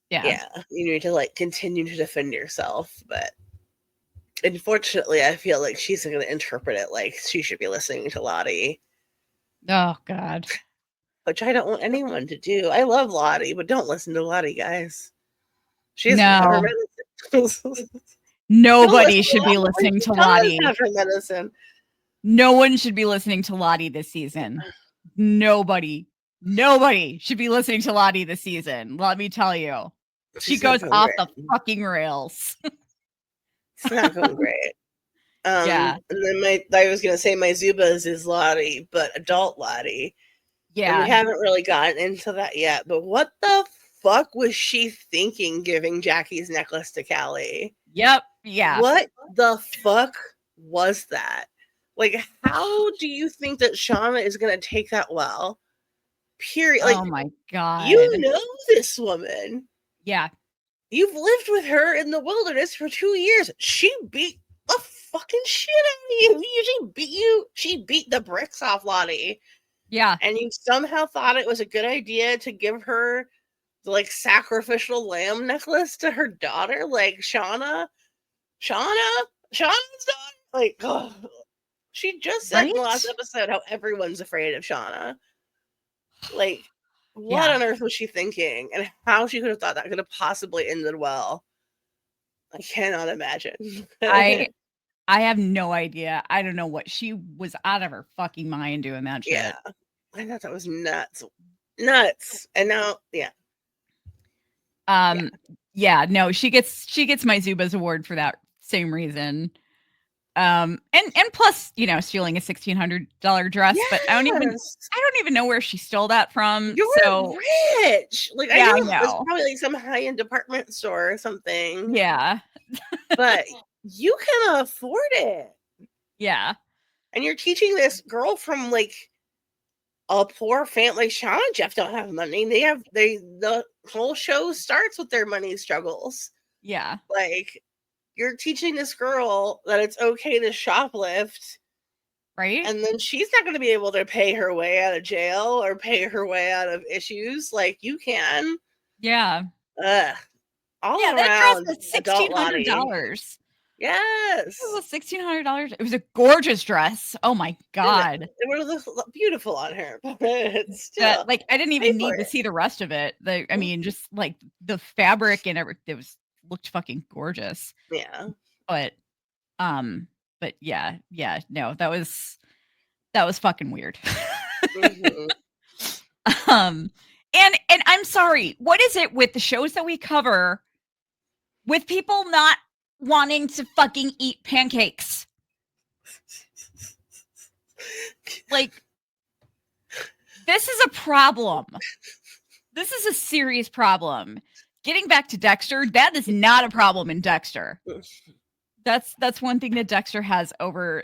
Yeah. You need to, like, continue to defend yourself. But unfortunately, I feel like she's going to interpret it like she should be listening to Lottie.
Oh, God.
Which I don't want anyone to do. I love Lottie, but don't listen to Lottie, guys. She's
No.
medicine.
Nobody should be listening to Lottie.
Medicine.
No one should be listening to Lottie this season. Nobody should be listening to Lottie this season. Let me tell you. She goes off the fucking rails.
It's not going great.
Yeah.
And then I was going to say my Zubas is Lottie, but adult Lottie.
Yeah.
And we haven't really gotten into that yet. But what the fuck was she thinking giving Jackie's necklace to Callie?
Yep. Yeah.
What the fuck was that? Like, how do you think that Shauna is going to take that well? Period. Like,
oh my God.
You know this woman.
Yeah.
You've lived with her in the wilderness for 2 years. She beat the fucking shit out of you. She beat the bricks off Lottie.
Yeah.
And you somehow thought it was a good idea to give her the, like, sacrificial lamb necklace to her daughter, like Shauna's daughter. Like, oh, she just said in the last episode how everyone's afraid of Shauna. Like, what on earth was she thinking, and how she could have thought that could have possibly ended well? I cannot imagine.
I have no idea. I don't know what she was out of her fucking mind doing that shit.
Yeah, I thought that was nuts. And now,
no, she gets my Zubas award for that same reason. And plus, stealing a $1,600 dress, but I don't even know where she stole that from.
You're rich. Like, I know it's probably like some high-end department store or something.
Yeah.
But you can afford it.
Yeah.
And you're teaching this girl from, like, a poor family. Like, Shauna and Jeff don't have money. The whole show starts with their money struggles.
Yeah.
Like, you're teaching this girl that it's okay to shoplift.
Right.
And then she's not going to be able to pay her way out of jail or pay her way out of issues like you can.
Yeah.
All
around.
That
dress was $1,600.
Yes.
It was $1,600. It was a gorgeous dress. Oh my God.
It was beautiful on her. But
still, like, I didn't even need to see the rest of it. I mean, just like the fabric and everything, looked fucking gorgeous.
Yeah.
But yeah, no, that was fucking weird. And I'm sorry, what is it with the shows that we cover with people not wanting to fucking eat pancakes? Like, this is a problem. This is a serious problem. Getting back to Dexter, that is not a problem in Dexter. That's one thing that Dexter has over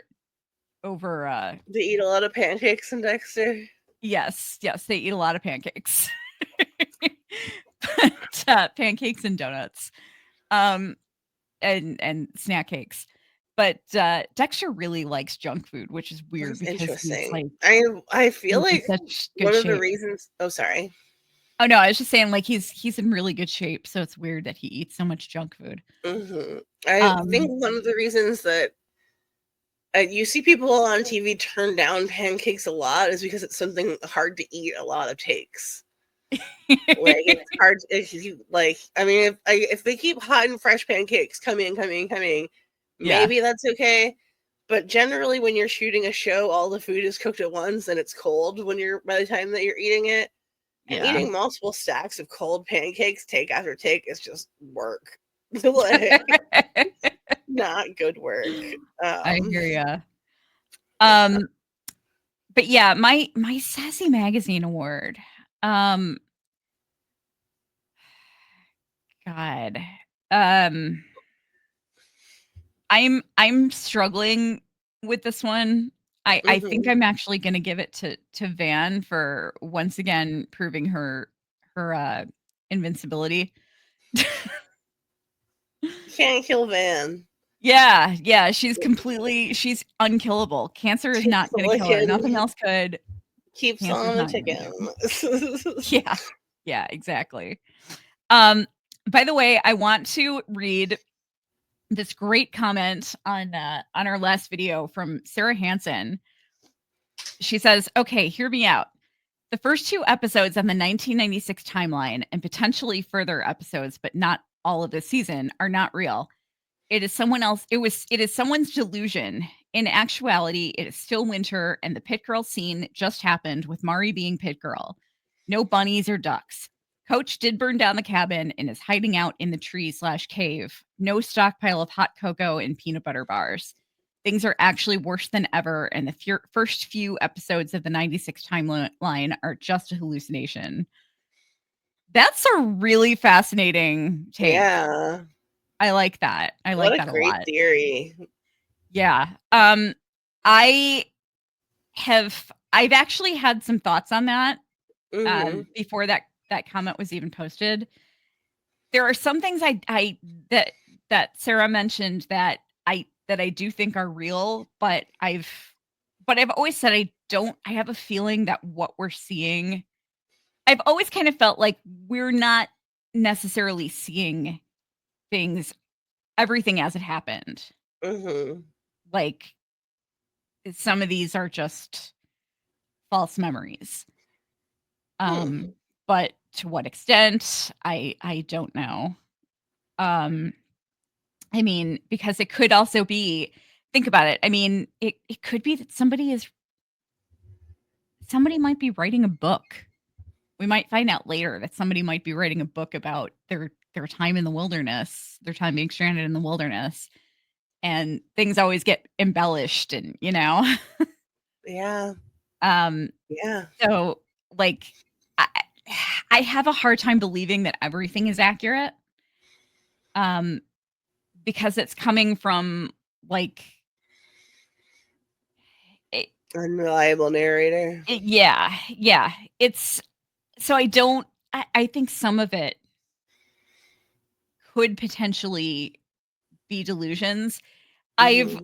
They eat a lot of pancakes in Dexter.
Yes, they eat a lot of pancakes. But, pancakes and donuts. And snack cakes. But Dexter really likes junk food, which is weird
That's
because
interesting.
he's like
I feel
he's in
like
such good
one of
shape.
the reasons. Oh, sorry.
Oh no, I was just saying like he's in really good shape, so it's weird that he eats so much junk food.
I think one of the reasons that you see people on TV turn down pancakes a lot is because it's something hard to eat a lot of takes. Like it's hard if you like. I mean, if they keep hot and fresh pancakes coming, maybe that's okay. But generally, when you're shooting a show, all the food is cooked at once and it's cold by the time that you're eating it. And eating multiple stacks of cold pancakes take after take is just work. Like, not good work.
I hear ya. But yeah, my Sassy Magazine award. God. I'm struggling with this one. I think I'm actually gonna give it to Van for once again proving her invincibility.
Can't kill Van.
Yeah, she's unkillable. Cancer is not gonna kill her. Nothing else could.
Keeps
Cancer's
on ticking.
Yeah, exactly. By the way, I want to read this great comment on our last video from Sarah Hansen. She says, "Okay, hear me out. The first 2 episodes on the 1996 timeline and potentially further episodes, but not all of the season, are not real. It is someone's delusion. In actuality, it is still winter and the pit girl scene just happened with Mari being pit girl. No bunnies or ducks. Coach did burn down the cabin and is hiding out in the tree/cave. No stockpile of hot cocoa and peanut butter bars. Things are actually worse than ever, and the first few episodes of the 96 timeline are just a hallucination." That's a really fascinating take.
Yeah.
I like that. I like that a lot.
What a great theory.
Yeah. I've actually had some thoughts on that before that comment was even posted. There are some things that Sarah mentioned that I do think are real, but I've always said I have a feeling that what we're seeing, I've always kind of felt like we're not necessarily seeing everything as it happened. Like some of these are just false memories. But to what extent, I don't know. I mean, because it could also be, think about it. I mean, it could be that somebody might be writing a book. We might find out later that somebody might be writing a book about their time in the wilderness, their time being stranded in the wilderness. And things always get embellished and, Yeah.
Yeah.
So, like, I have a hard time believing that everything is accurate. Because it's coming from, like,
unreliable narrator.
Yeah. It's so I think some of it could potentially be delusions. I've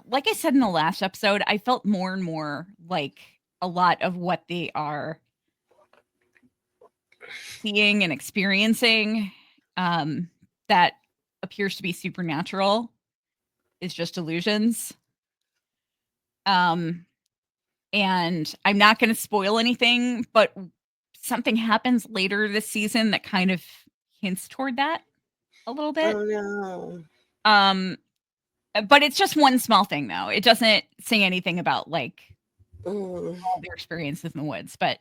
like I said in the last episode, I felt more and more like a lot of what they are seeing and experiencing that appears to be supernatural is just illusions. And I'm not going to spoil anything, but something happens later this season that kind of hints toward that a little bit.
Oh no.
But it's just one small thing though. It doesn't say anything about like all their experiences in the woods, but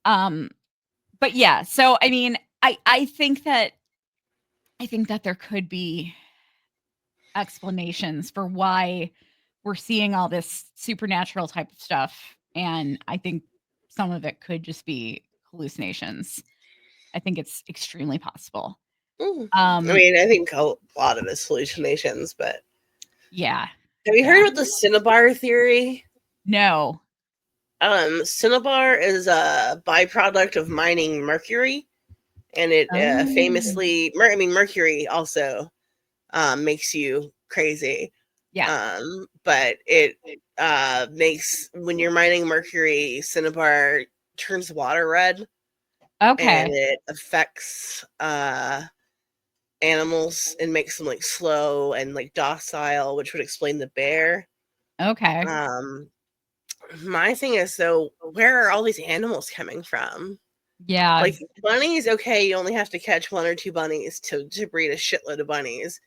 But yeah, so I mean, I think that there could be explanations for why we're seeing all this supernatural type of stuff, and I think some of it could just be hallucinations. I think it's extremely possible.
I mean, I think a lot of it's hallucinations, but
Yeah.
have you
Yeah.
heard about the Cinnabar theory?
No.
Cinnabar is a byproduct of mining mercury, and it
Oh.
I mean, mercury also makes you crazy.
Yeah.
But it makes, when you're mining mercury, cinnabar turns water red, and
Okay.
it affects animals and makes them like slow and like docile, which would explain the bear.
Okay.
My thing is, though, where are all these animals coming from?
Yeah.
Like bunnies, okay, you only have to catch 1 or 2 bunnies to breed a shitload of bunnies.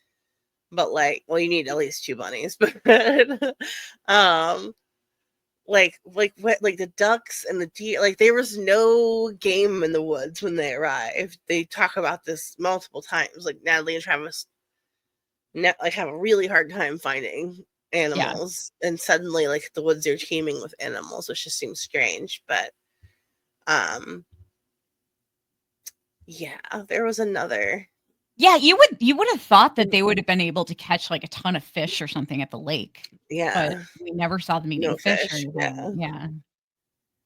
But like, well, you need at least 2 bunnies. But like the ducks and the deer, like there was no game in the woods when they arrived. They talk about this multiple times. Like Natalie and Travis like have a really hard time finding
Yeah.
animals, and suddenly like the woods are teeming with animals, which just seems strange. But um yeah, there was another.
Yeah, you would have thought that they would have been able to catch like a ton of fish or something at the lake, but
Yeah,
we never saw them eating
no
fish or
fish.
anything.
Yeah.
Yeah.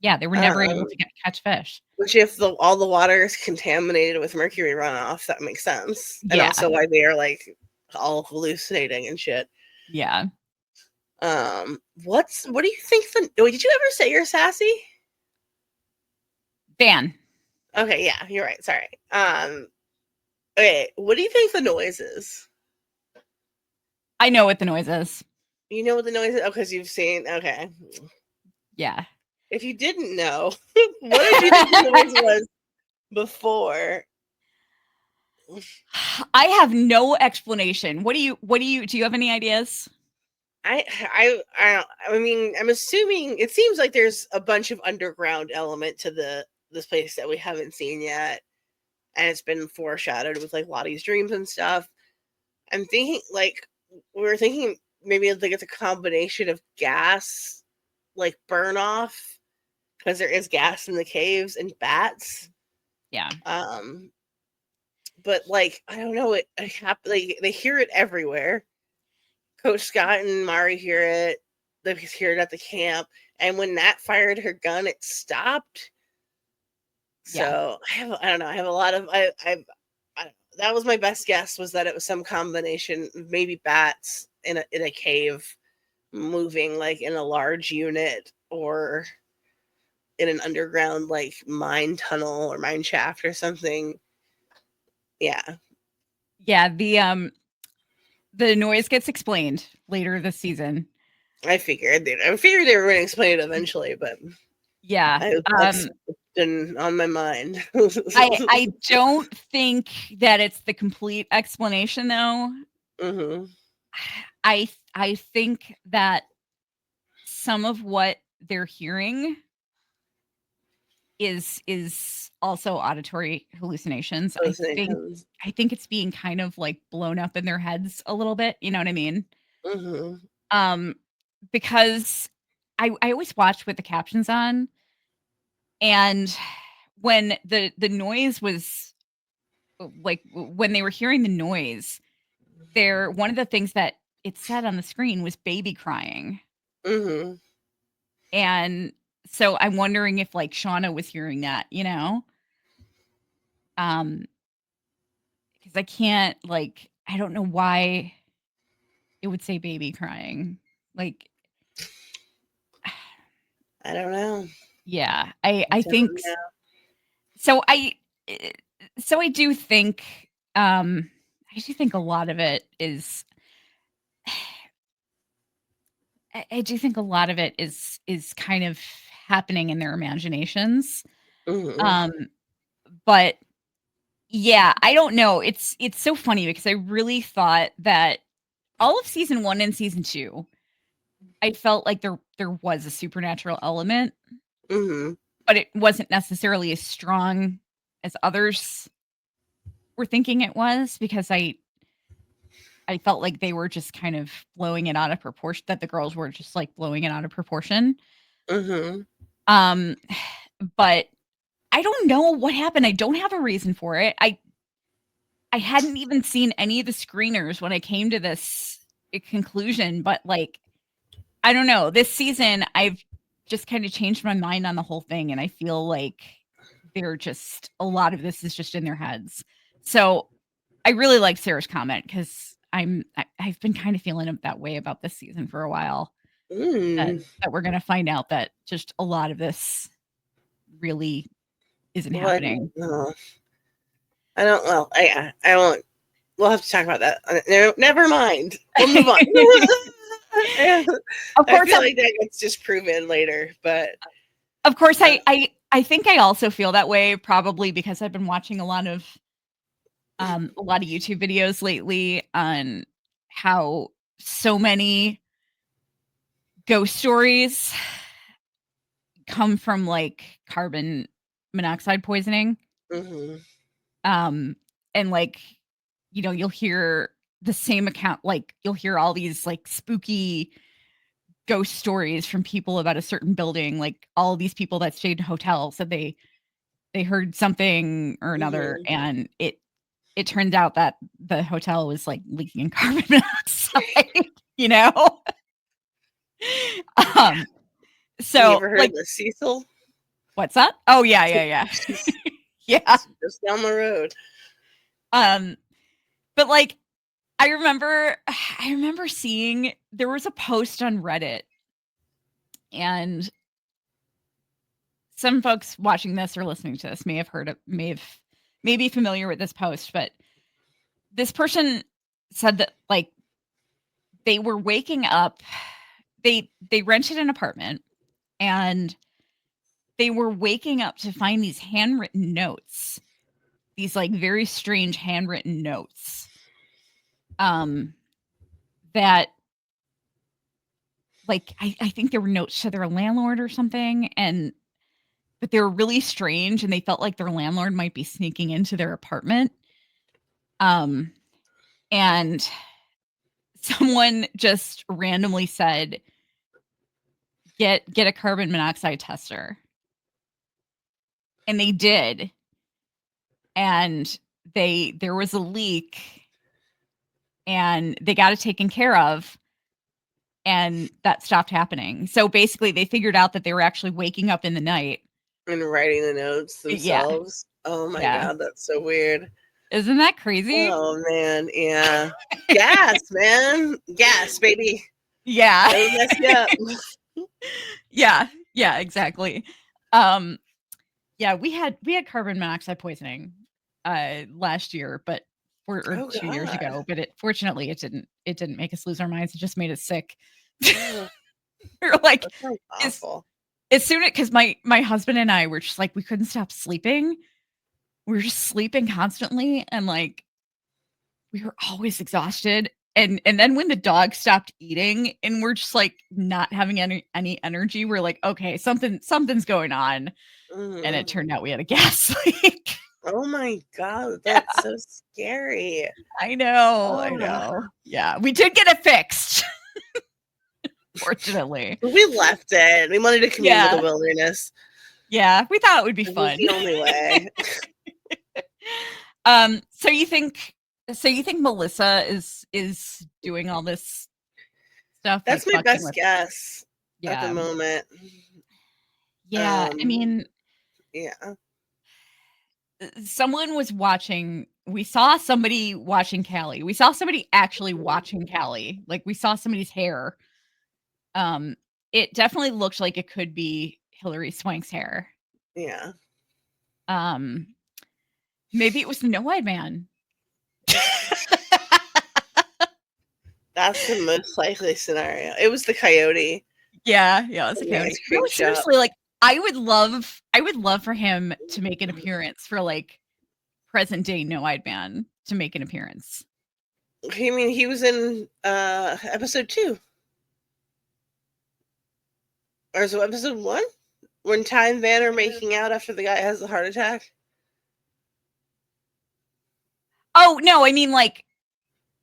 Yeah, they were never able
Um
to catch fish.
which, if all the water is contaminated with mercury runoff, that makes sense. And
Yeah.
also why they are like all hallucinating and shit.
Yeah.
What do you think wait, did you ever say you're sassy?
Van.
Okay, yeah, you're right. Sorry. Okay, what do you think the noise is?
I know what the noise is.
You know what the noise is? Oh, because you've seen. Okay.
Yeah.
If you didn't know, what did you think the noise was before?
I have no explanation. What do you have any ideas?
I mean, I'm assuming it seems like there's a bunch of underground element to this place that we haven't seen yet, and it's been foreshadowed with like Lottie's dreams and stuff. I'm thinking like we were thinking maybe like it's a combination of gas, like burn off, because there is gas in the caves, and bats.
Yeah.
But like I don't know, like they hear it everywhere. Coach Scott and Mari hear it. They hear it at the camp, and when Nat fired her gun, it stopped.
Yeah.
So I don't know. I have a lot of that was my best guess, was that it was some combination, maybe bats in a cave moving like in a large unit, or in an underground like mine tunnel or mine shaft or something. Yeah.
Yeah, the noise gets explained later this season.
I figured they were going to explain it eventually, but
Yeah.
that's been on my mind.
I don't think that it's the complete explanation though.
Mm-hmm.
I think that some of what they're hearing is also auditory hallucinations. I think it's being kind of like blown up in their heads a little bit, you know what I mean?
Mm-hmm.
Um because I always watch with the captions on, and when the noise was like when they were hearing the noise, there one of the things that it said on the screen was baby crying.
Mm-hmm.
And so I'm wondering if like Shauna was hearing that, you know? Because I can't like I don't know why it would say baby crying. Like
I don't know.
yeah, I think so eh, so I do think a lot of it is I do think a lot of it is kind of happening in their imaginations.
Mm-hmm.
Um, but yeah, I don't know. It's so funny because I really thought that all of season 1 and season 2, I felt like there was a supernatural element.
Mm-hmm.
but it wasn't necessarily as strong as others were thinking it was, because I felt like they were just kind of blowing it out of proportion, that the girls were just like blowing it out of proportion.
Mm-hmm.
But I don't know what happened. I don't have a reason for it. I hadn't even seen any of the screeners when I came to this conclusion, but like, I don't know. This season, I've just kind of changed my mind on the whole thing, and I feel like they're just, a lot of this is just in their heads. So I really like Sarah's comment, because I've been kind of feeling that way about this season for a while. That we're gonna find out that just a lot of this really isn't happening.
I don't. Well, I won't. We'll have to talk about that. Never mind. We'll move on.
Of course,
I feel like that gets just proven later, but
of course, I think I also feel that way, probably because I've been watching a lot of YouTube videos lately on how so many ghost stories come from like carbon monoxide poisoning.
Mm-hmm.
And like, you know, you'll hear the same account, like you'll hear all these like spooky ghost stories from people about a certain building. Like all these people that stayed in hotels said they heard something or another, and it turns out that the hotel was like leaking carbon monoxide, you know? So
you ever heard
like
of the Cecil?
What's that? Oh yeah. Yeah.
Just down the road.
But like I remember seeing, there was a post on Reddit, and some folks watching this or listening to this may be familiar with this post, but this person said that like they were waking up, they rented an apartment, and they were waking up to find these handwritten notes, these like very strange handwritten notes, that like I think there were notes to their landlord or something, but they were really strange, and they felt like their landlord might be sneaking into their apartment. And someone just randomly said, get a carbon monoxide tester. And they did. And there was a leak, and they got it taken care of, and that stopped happening. So basically they figured out that they were actually waking up in the night
and writing the notes themselves. Yeah. Oh my God, that's so weird.
Isn't that crazy?
Oh man, yeah. Gas, man. Gas, baby.
Yeah.
That'll mess you up.
Yeah, exactly. Yeah, we had carbon monoxide poisoning last year, but or 2 years ago, but fortunately it didn't make us lose our minds. It just made us sick. We were like,
awful.
As soon as, because my husband and I were just like, we couldn't stop sleeping. We were just sleeping constantly, and like we were always exhausted. And then when the dog stopped eating and we're just like not having any energy, we're like, okay, something's going on. And it turned out we had a gas leak.
Oh my God, that's so scary.
I know. Yeah, we did get it fixed. Fortunately.
We left it. We wanted to commune with the wilderness.
Yeah, we thought it would be fun.
The only way.
So you think Melissa is doing all this stuff?
That's my best guess at the moment.
Yeah, I mean,
yeah.
Someone was watching. We saw somebody watching Callie. We saw somebody actually watching Callie. Like we saw somebody's hair. It definitely looked like it could be Hilary Swank's hair.
Yeah.
Maybe it was the No-Eyed Man.
That's the most likely scenario. It was the coyote.
Yeah, it was the coyote. No, seriously, like I would love for him to make an appearance, for like present day No-Eyed Man to make an appearance.
I mean, he was in episode 2. Or is it episode 1? when Ty and Van are making out after the guy has the heart attack?
Oh, no, I mean, like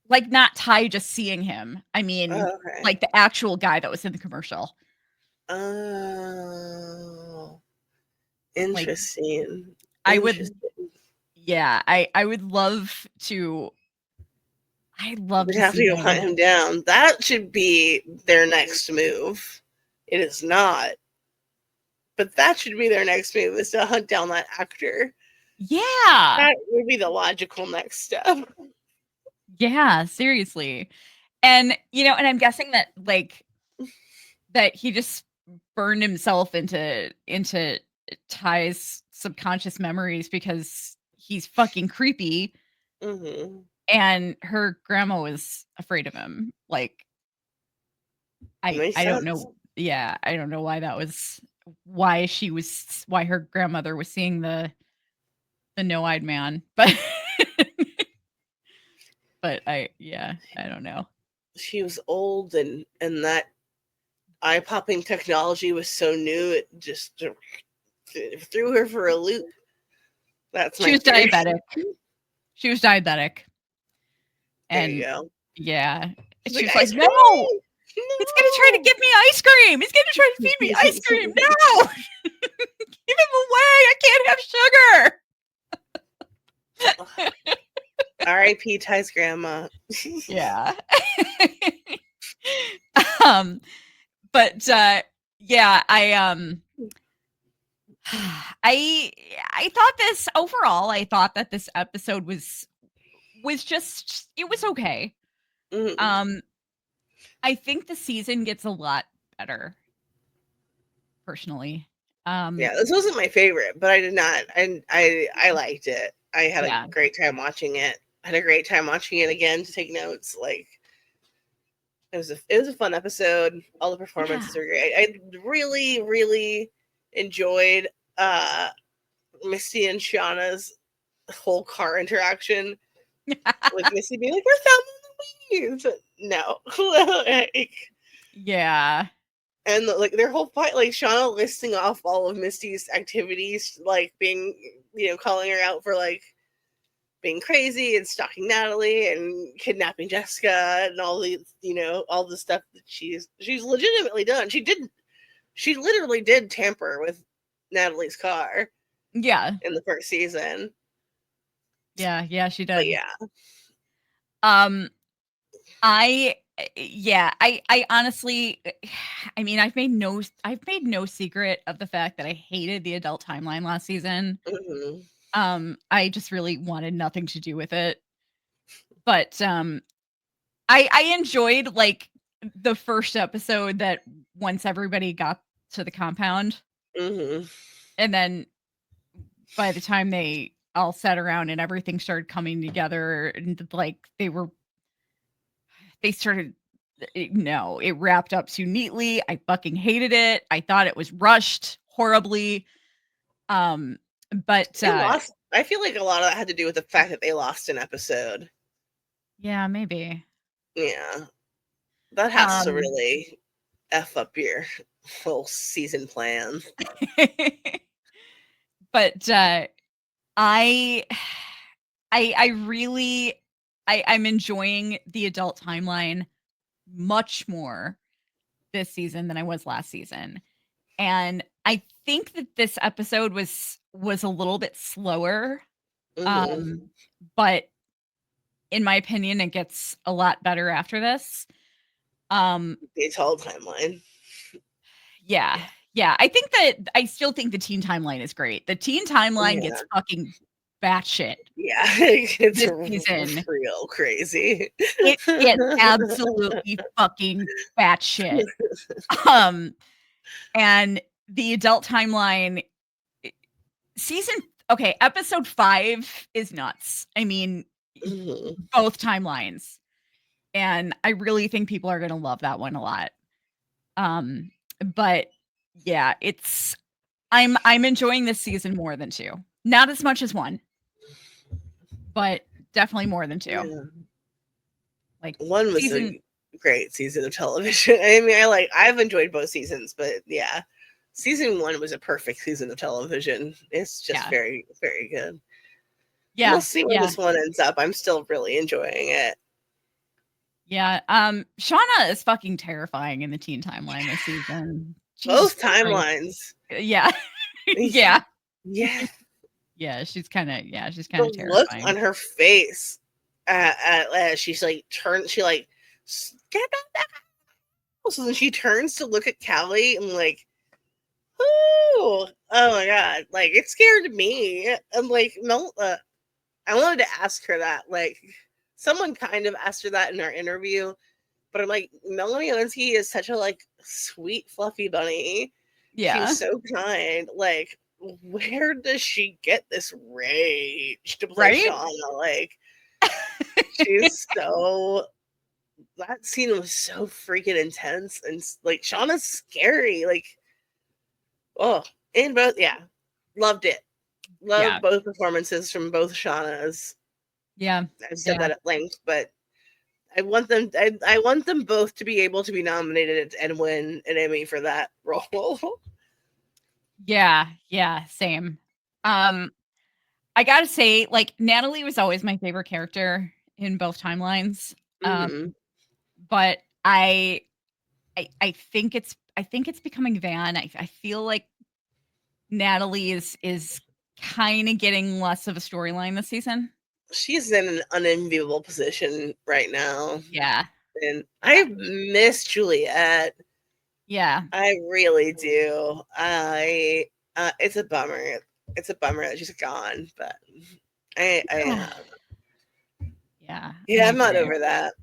not Ty just seeing him. I mean,
Okay.
like the actual guy that was in the commercial.
Oh,
Like,
interesting.
I would, yeah, I would love to. I'd love
We'd
to
have
see
to go hunt him down. That should be their next move. It is not. But that should be their next move, is to hunt down that actor.
Yeah.
That would be the logical next step.
Yeah, seriously. And, and I'm guessing that, like, that he just burned himself into Ty's subconscious memories because he's fucking creepy.
Mm-hmm.
And her grandma was afraid of him. Like, I don't know. Yeah, I don't know why that was why her grandmother was seeing the no-eyed man, but I don't know.
She was old, and that eye-popping technology was so new, it just threw her for a loop.
She was diabetic. She was diabetic.
There you go.
Yeah.
She's
she was
like,
no! It's gonna try to give me ice cream. It's gonna try to feed me ice cream. No! Give him away. I can't have sugar.
R.I.P. Ty's grandma.
Yeah. But yeah, I thought that this episode was just, it was okay.
Mm-hmm.
I think the season gets a lot better, personally.
Yeah, this wasn't my favorite, but I did not. I liked it. I had a great time watching it. I had a great time watching it again to take notes. Like, it was a fun episode. All the performances were great. I really, really enjoyed Misty and Shauna's whole car interaction. With Misty being like, "We're Thelma and Louise." No, like,
yeah.
And like their whole fight, like Shauna listing off all of Misty's activities, like being, calling her out for like being crazy and stalking Natalie and kidnapping Jessica and all the, all the stuff that she's legitimately done. She literally did tamper with Natalie's car.
Yeah.
In the first season.
Yeah, she did.
But yeah.
I honestly, I mean, I've made no secret of the fact that I hated the adult timeline last season.
Mm-hmm.
I just really wanted nothing to do with it. But I enjoyed like the first episode that once everybody got to the compound.
Mm-hmm.
And then by the time they all sat around and everything started coming together, and like it wrapped up too neatly. I fucking hated it. I thought it was rushed horribly. But
I feel like a lot of that had to do with the fact that they lost an episode.
Yeah, maybe.
Yeah. That has to really F up your whole season plan.
But I'm enjoying the adult timeline much more this season than I was last season. And I think that this episode was a little bit slower.
Mm-hmm.
But in my opinion, it gets a lot better after this.
The adult timeline.
Yeah. I still think the teen timeline is great. The teen timeline gets fucking batshit.
Yeah, it's
season.
Real crazy.
It gets absolutely fucking batshit. And the adult timeline episode 5 is nuts. I mean, both timelines. And I really think people are going to love that one a lot. But yeah, I'm enjoying this season more than 2. Not as much as 1. But definitely more than 2. Yeah. Like
1 was a great season of television. I mean, I've enjoyed both seasons, but yeah, season 1 was a perfect season of television. It's just very, very good.
Yeah.
We'll see where this one ends up. I'm still really enjoying it.
Yeah. Shauna is fucking terrifying in the teen timeline this season.
Both timelines.
Yeah. Yeah.
Yeah.
Yeah, she's kind of
The
terrifying.
look on her face she's like she like get back. So then she turns to look at Callie and like, oh my god, like it scared me. I'm like, no, I wanted to ask her that. Like, someone kind of asked her that in our interview, but I'm like, Melanie Linsky is such a like sweet, fluffy bunny.
Yeah,
she's so kind. Like, where does she get this rage to play Shauna? Like, she's so. That scene was so freaking intense, and like Shauna's scary. Like, oh, in both, yeah, loved it. Loved both performances from both Shaunas.
Yeah,
I've said that at length, but I want them. I want them both to be able to be nominated and win an Emmy for that role.
Yeah, same. I gotta say, like Natalie was always my favorite character in both timelines. But I think it's becoming Van. I feel like Natalie is kind of getting less of a storyline this season.
She's in an unenviable position right now.
Yeah.
And I miss Juliet.
Yeah.
I really do. It's a bummer. It's a bummer that she's gone, but I yeah, I'm not over that.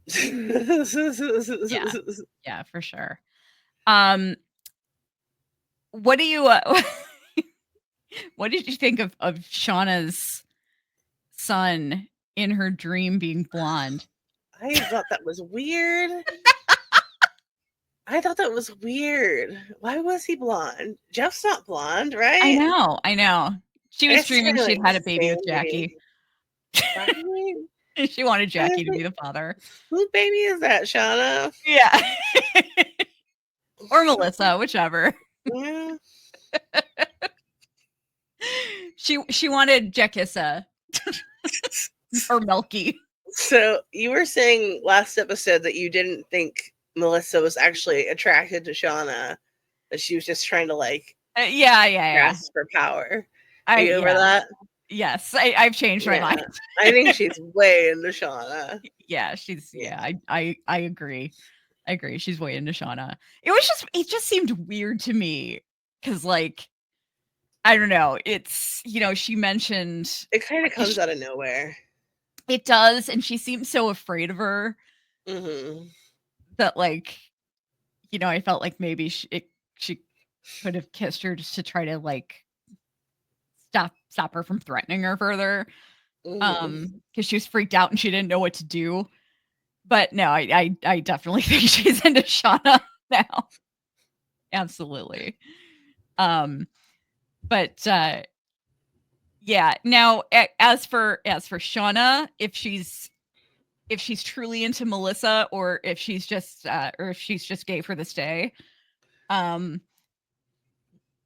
Yeah, for sure. What do you what did you think of Shauna's son in her dream being blonde?
I thought that was weird. I thought that was weird. Why was he blonde? Jeff's not blonde, right?
I know. She was dreaming she'd had a baby with Jackie. She wanted Jackie to be the father.
Whose baby is that, Shauna?
Yeah. Or Melissa, whichever.
Yeah.
She wanted Jackissa. Or Melky.
So you were saying last episode that you didn't think Melissa was actually attracted to Shauna, that she was just trying to like grasp for power. Are you over that?
Yes, I've changed my mind.
I think she's way into Shauna.
Yeah, she's I agree. I agree. She's way into Shauna. It just seemed weird to me because like I don't know. It's she mentioned
it kind of comes out of nowhere.
It does, and she seems so afraid of her that like I felt like maybe she could have kissed her just to try to like stop her from threatening her further. Because she was freaked out and she didn't know what to do. But no, I definitely think she's into Shauna now. Absolutely. But yeah. Now, as for Shauna, if she's truly into Melissa, or if she's just gay for this day,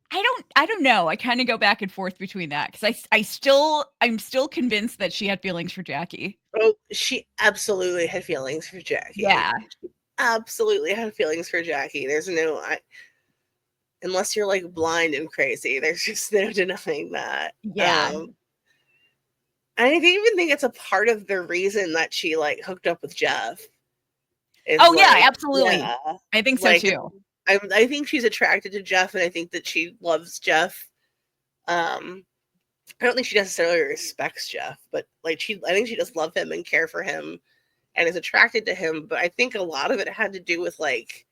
I don't know. I kind of go back and forth between that because I'm still convinced that she had feelings for Jackie.
Oh, she absolutely had feelings for Jackie.
Yeah,
she absolutely had feelings for Jackie. There's no unless you're like blind and crazy. There's just no denying that.
Yeah.
I even think it's a part of the reason that she like hooked up with Jeff.
Oh like, yeah, absolutely. Yeah. I think so too.
I think she's attracted to Jeff, and I think that she loves Jeff. I don't think she necessarily respects Jeff, but like I think she does love him and care for him and is attracted to him. But I think a lot of it had to do with like,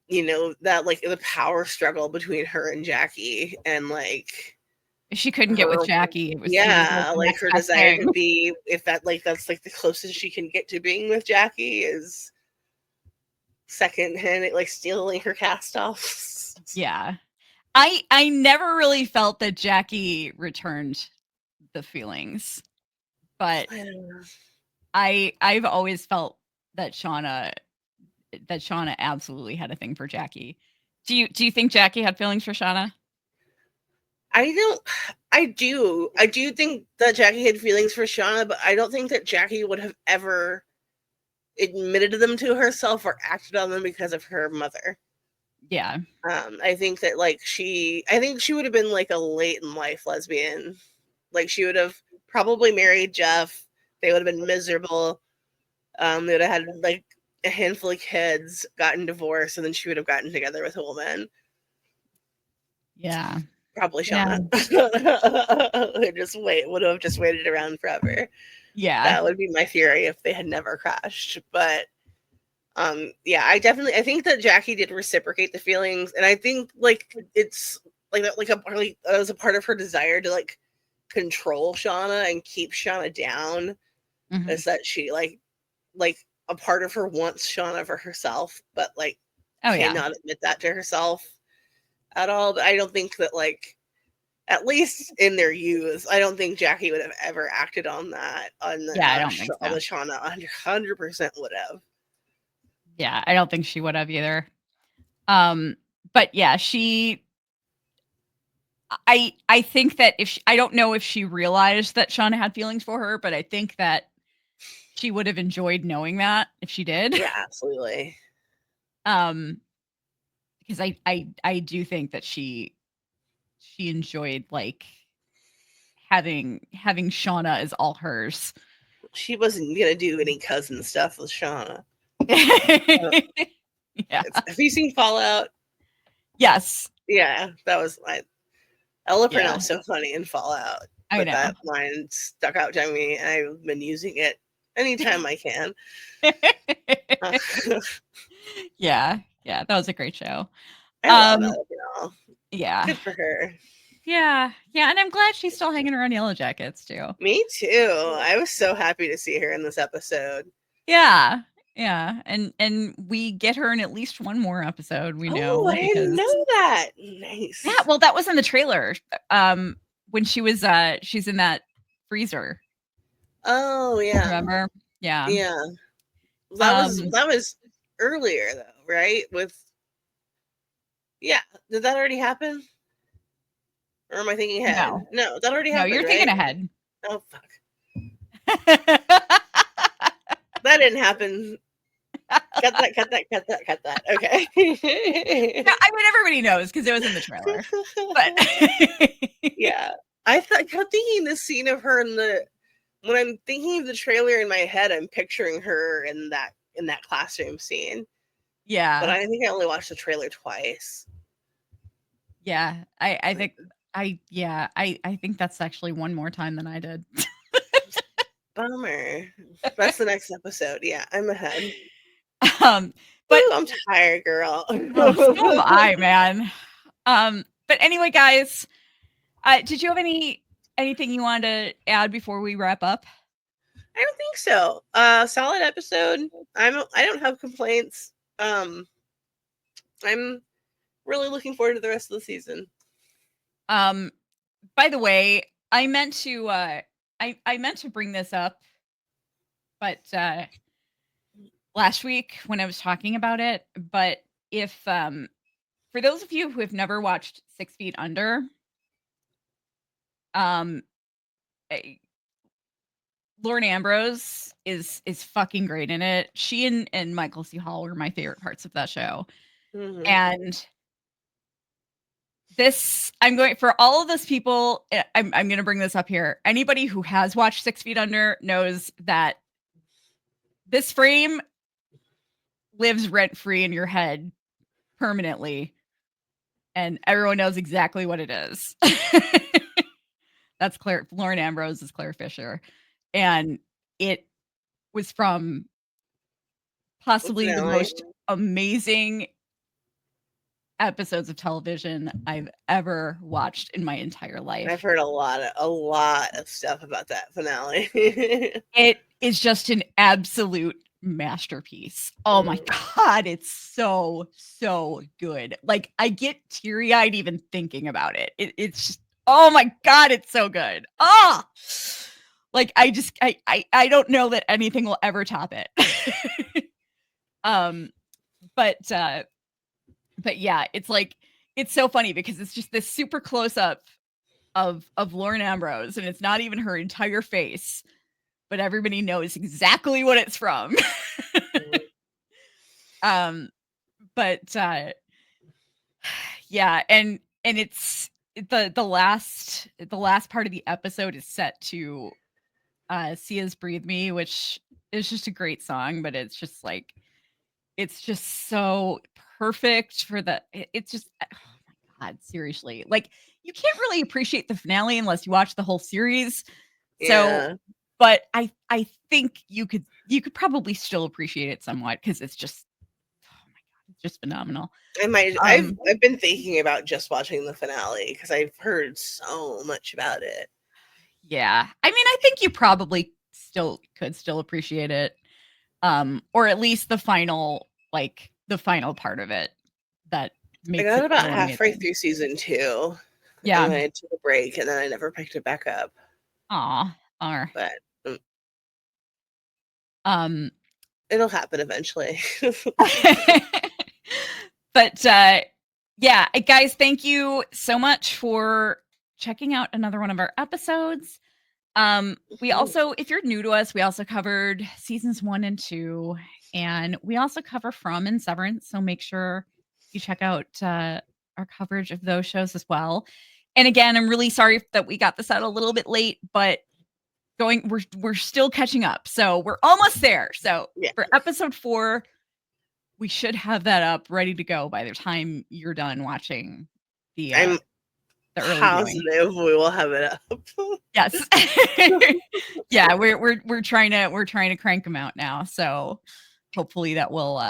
that like the power struggle between her and Jackie, and like
she couldn't get with Jackie. It was
like her desire to be, if that's like the closest she can get to being with Jackie is secondhand, like stealing her cast-offs.
Yeah. I never really felt that Jackie returned the feelings, but I've always felt that Shauna absolutely had a thing for Jackie. Do you think Jackie had feelings for Shauna?
I do think that Jackie had feelings for Shauna, but I don't think that Jackie would have ever admitted them to herself or acted on them because of her mother.
Yeah.
I think that I think she would have been like a late in life lesbian. Like she would have probably married Jeff. They would have been miserable. They would have had like a handful of kids, gotten divorced, and then she would have gotten together with a woman.
Yeah.
Probably
Yeah.
Shauna. Would have just waited around forever.
Yeah.
That would be my theory if they had never crashed. But yeah, I think that Jackie did reciprocate the feelings, and I think like it's like that was a part of her desire to like control Shauna and keep Shauna down.
Mhm.
Is that she like a part of her wants Shauna for herself, but like cannot admit that to herself at all. But I don't think that like, at least in their youth, I don't think Jackie would have ever acted on that. On the
Yeah, I don't think so.
Shauna 100% would have.
Yeah, I don't think she would have either. But yeah, I think that I don't know if she realized that Shauna had feelings for her, but I think that she would have enjoyed knowing that if she did.
Yeah, absolutely.
Because I do think that she enjoyed like having Shauna as all hers.
She wasn't gonna do any cousin stuff with Shauna.
Yeah.
Have you seen Fallout?
Yes.
Yeah, that was Ella
Yeah.
Purnell's so funny in Fallout.
I
But
know.
that line stuck out to me, and I've been using it anytime I can.
Yeah. Yeah. That was a great show.
I love Ella Purnell.
Yeah.
Good for her.
Yeah. Yeah. And I'm glad she's still hanging around Yellowjackets too.
Me too. I was so happy to see her in this episode.
Yeah. Yeah. And we get her in at least one more episode, we know.
I didn't know that. Nice.
Yeah, well, that was in the trailer. When she's in that freezer.
Oh yeah.
Remember? Yeah.
Yeah. That was earlier though, right? Did that already happen? Or am I thinking ahead? No, that already happened.
No, you're
right?
thinking ahead.
Oh fuck. That didn't happen. Cut that. Okay.
Yeah, I mean, everybody knows because it was in the trailer. But
yeah, I kept thinking this scene of her when I'm thinking of the trailer in my head, I'm picturing her in that classroom scene.
Yeah,
but I think I only watched the trailer twice.
Yeah, I think I think that's actually one more time than I did.
Bummer. That's the next episode. Yeah, I'm ahead.
But
ooh, I'm tired, girl.
Oh, so am I, man. But anyway, guys, did you have anything you wanted to add before we wrap up?
I don't think so. Solid episode. I don't have complaints. I'm really looking forward to the rest of the season.
By the way, I meant to I meant to bring this up, but last week when I was talking about it, but if for those of you who have never watched 6 Feet Under, Lauren Ambrose is fucking great in it. She and Michael C. Hall were my favorite parts of that show.
Mm-hmm.
And I'm going for all of those people. I'm going to bring this up here. Anybody who has watched 6 Feet Under knows that this frame lives rent free in your head permanently, and everyone knows exactly what it is. That's Claire. Lauren Ambrose is Claire Fisher, and it was from possibly the most amazing episodes of television I've ever watched in my entire life.
I've heard a lot of stuff about that finale.
It is just an absolute masterpiece. Oh my God, it's so good. Like I get teary-eyed even thinking about it. It's just, oh my God, it's so good. Like I don't know that anything will ever top it. But But yeah, it's like, it's so funny because it's just this super close up of Lauren Ambrose, and it's not even her entire face, but everybody knows exactly what it's from. But yeah, and it's the last part of the episode is set to Sia's Breathe Me, which is just a great song, but it's just like, it's just so perfect for it's just, oh my God, seriously. Like, you can't really appreciate the finale unless you watch the whole series. So,
Yeah.
but I think you could probably still appreciate it somewhat, because it's just, oh my God, it's just phenomenal.
I've been thinking about just watching the finale because I've heard so much about it.
Yeah. I mean, I think you probably could still appreciate it. Or at least the final part of it that
I
makes
got
it
about
so
halfway
amazing.
through season 2,
Yeah.
and then I took a break, and then I never picked it back up.
Aw. Or,
But
um,
it'll happen eventually.
but yeah, guys, thank you so much for checking out another one of our episodes. We also, if you're new to us, we also covered seasons 1 and 2, and we also cover From and Severance. So make sure you check out our coverage of those shows as well. And again, I'm really sorry that we got this out a little bit late, but we're still catching up. So we're almost there. So
Yeah.
for episode 4, we should have that up ready to go by the time you're done watching the
I'm
early viewing.
positive we will have it up.
Yes. Yeah, we're trying to crank them out now. So hopefully that will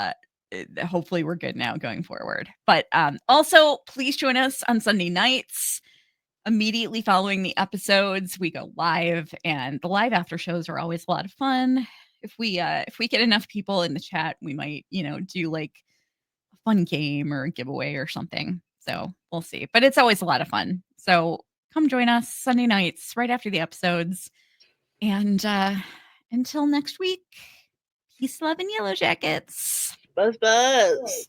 hopefully we're good now going forward. But also please join us on Sunday nights. Immediately following the episodes, we go live, and the live after shows are always a lot of fun. If we get enough people in the chat, we might, do like a fun game or a giveaway or something. So we'll see. But it's always a lot of fun. So come join us Sunday nights right after the episodes. And until next week, peace, love, and Yellowjackets.
Buzz buzz.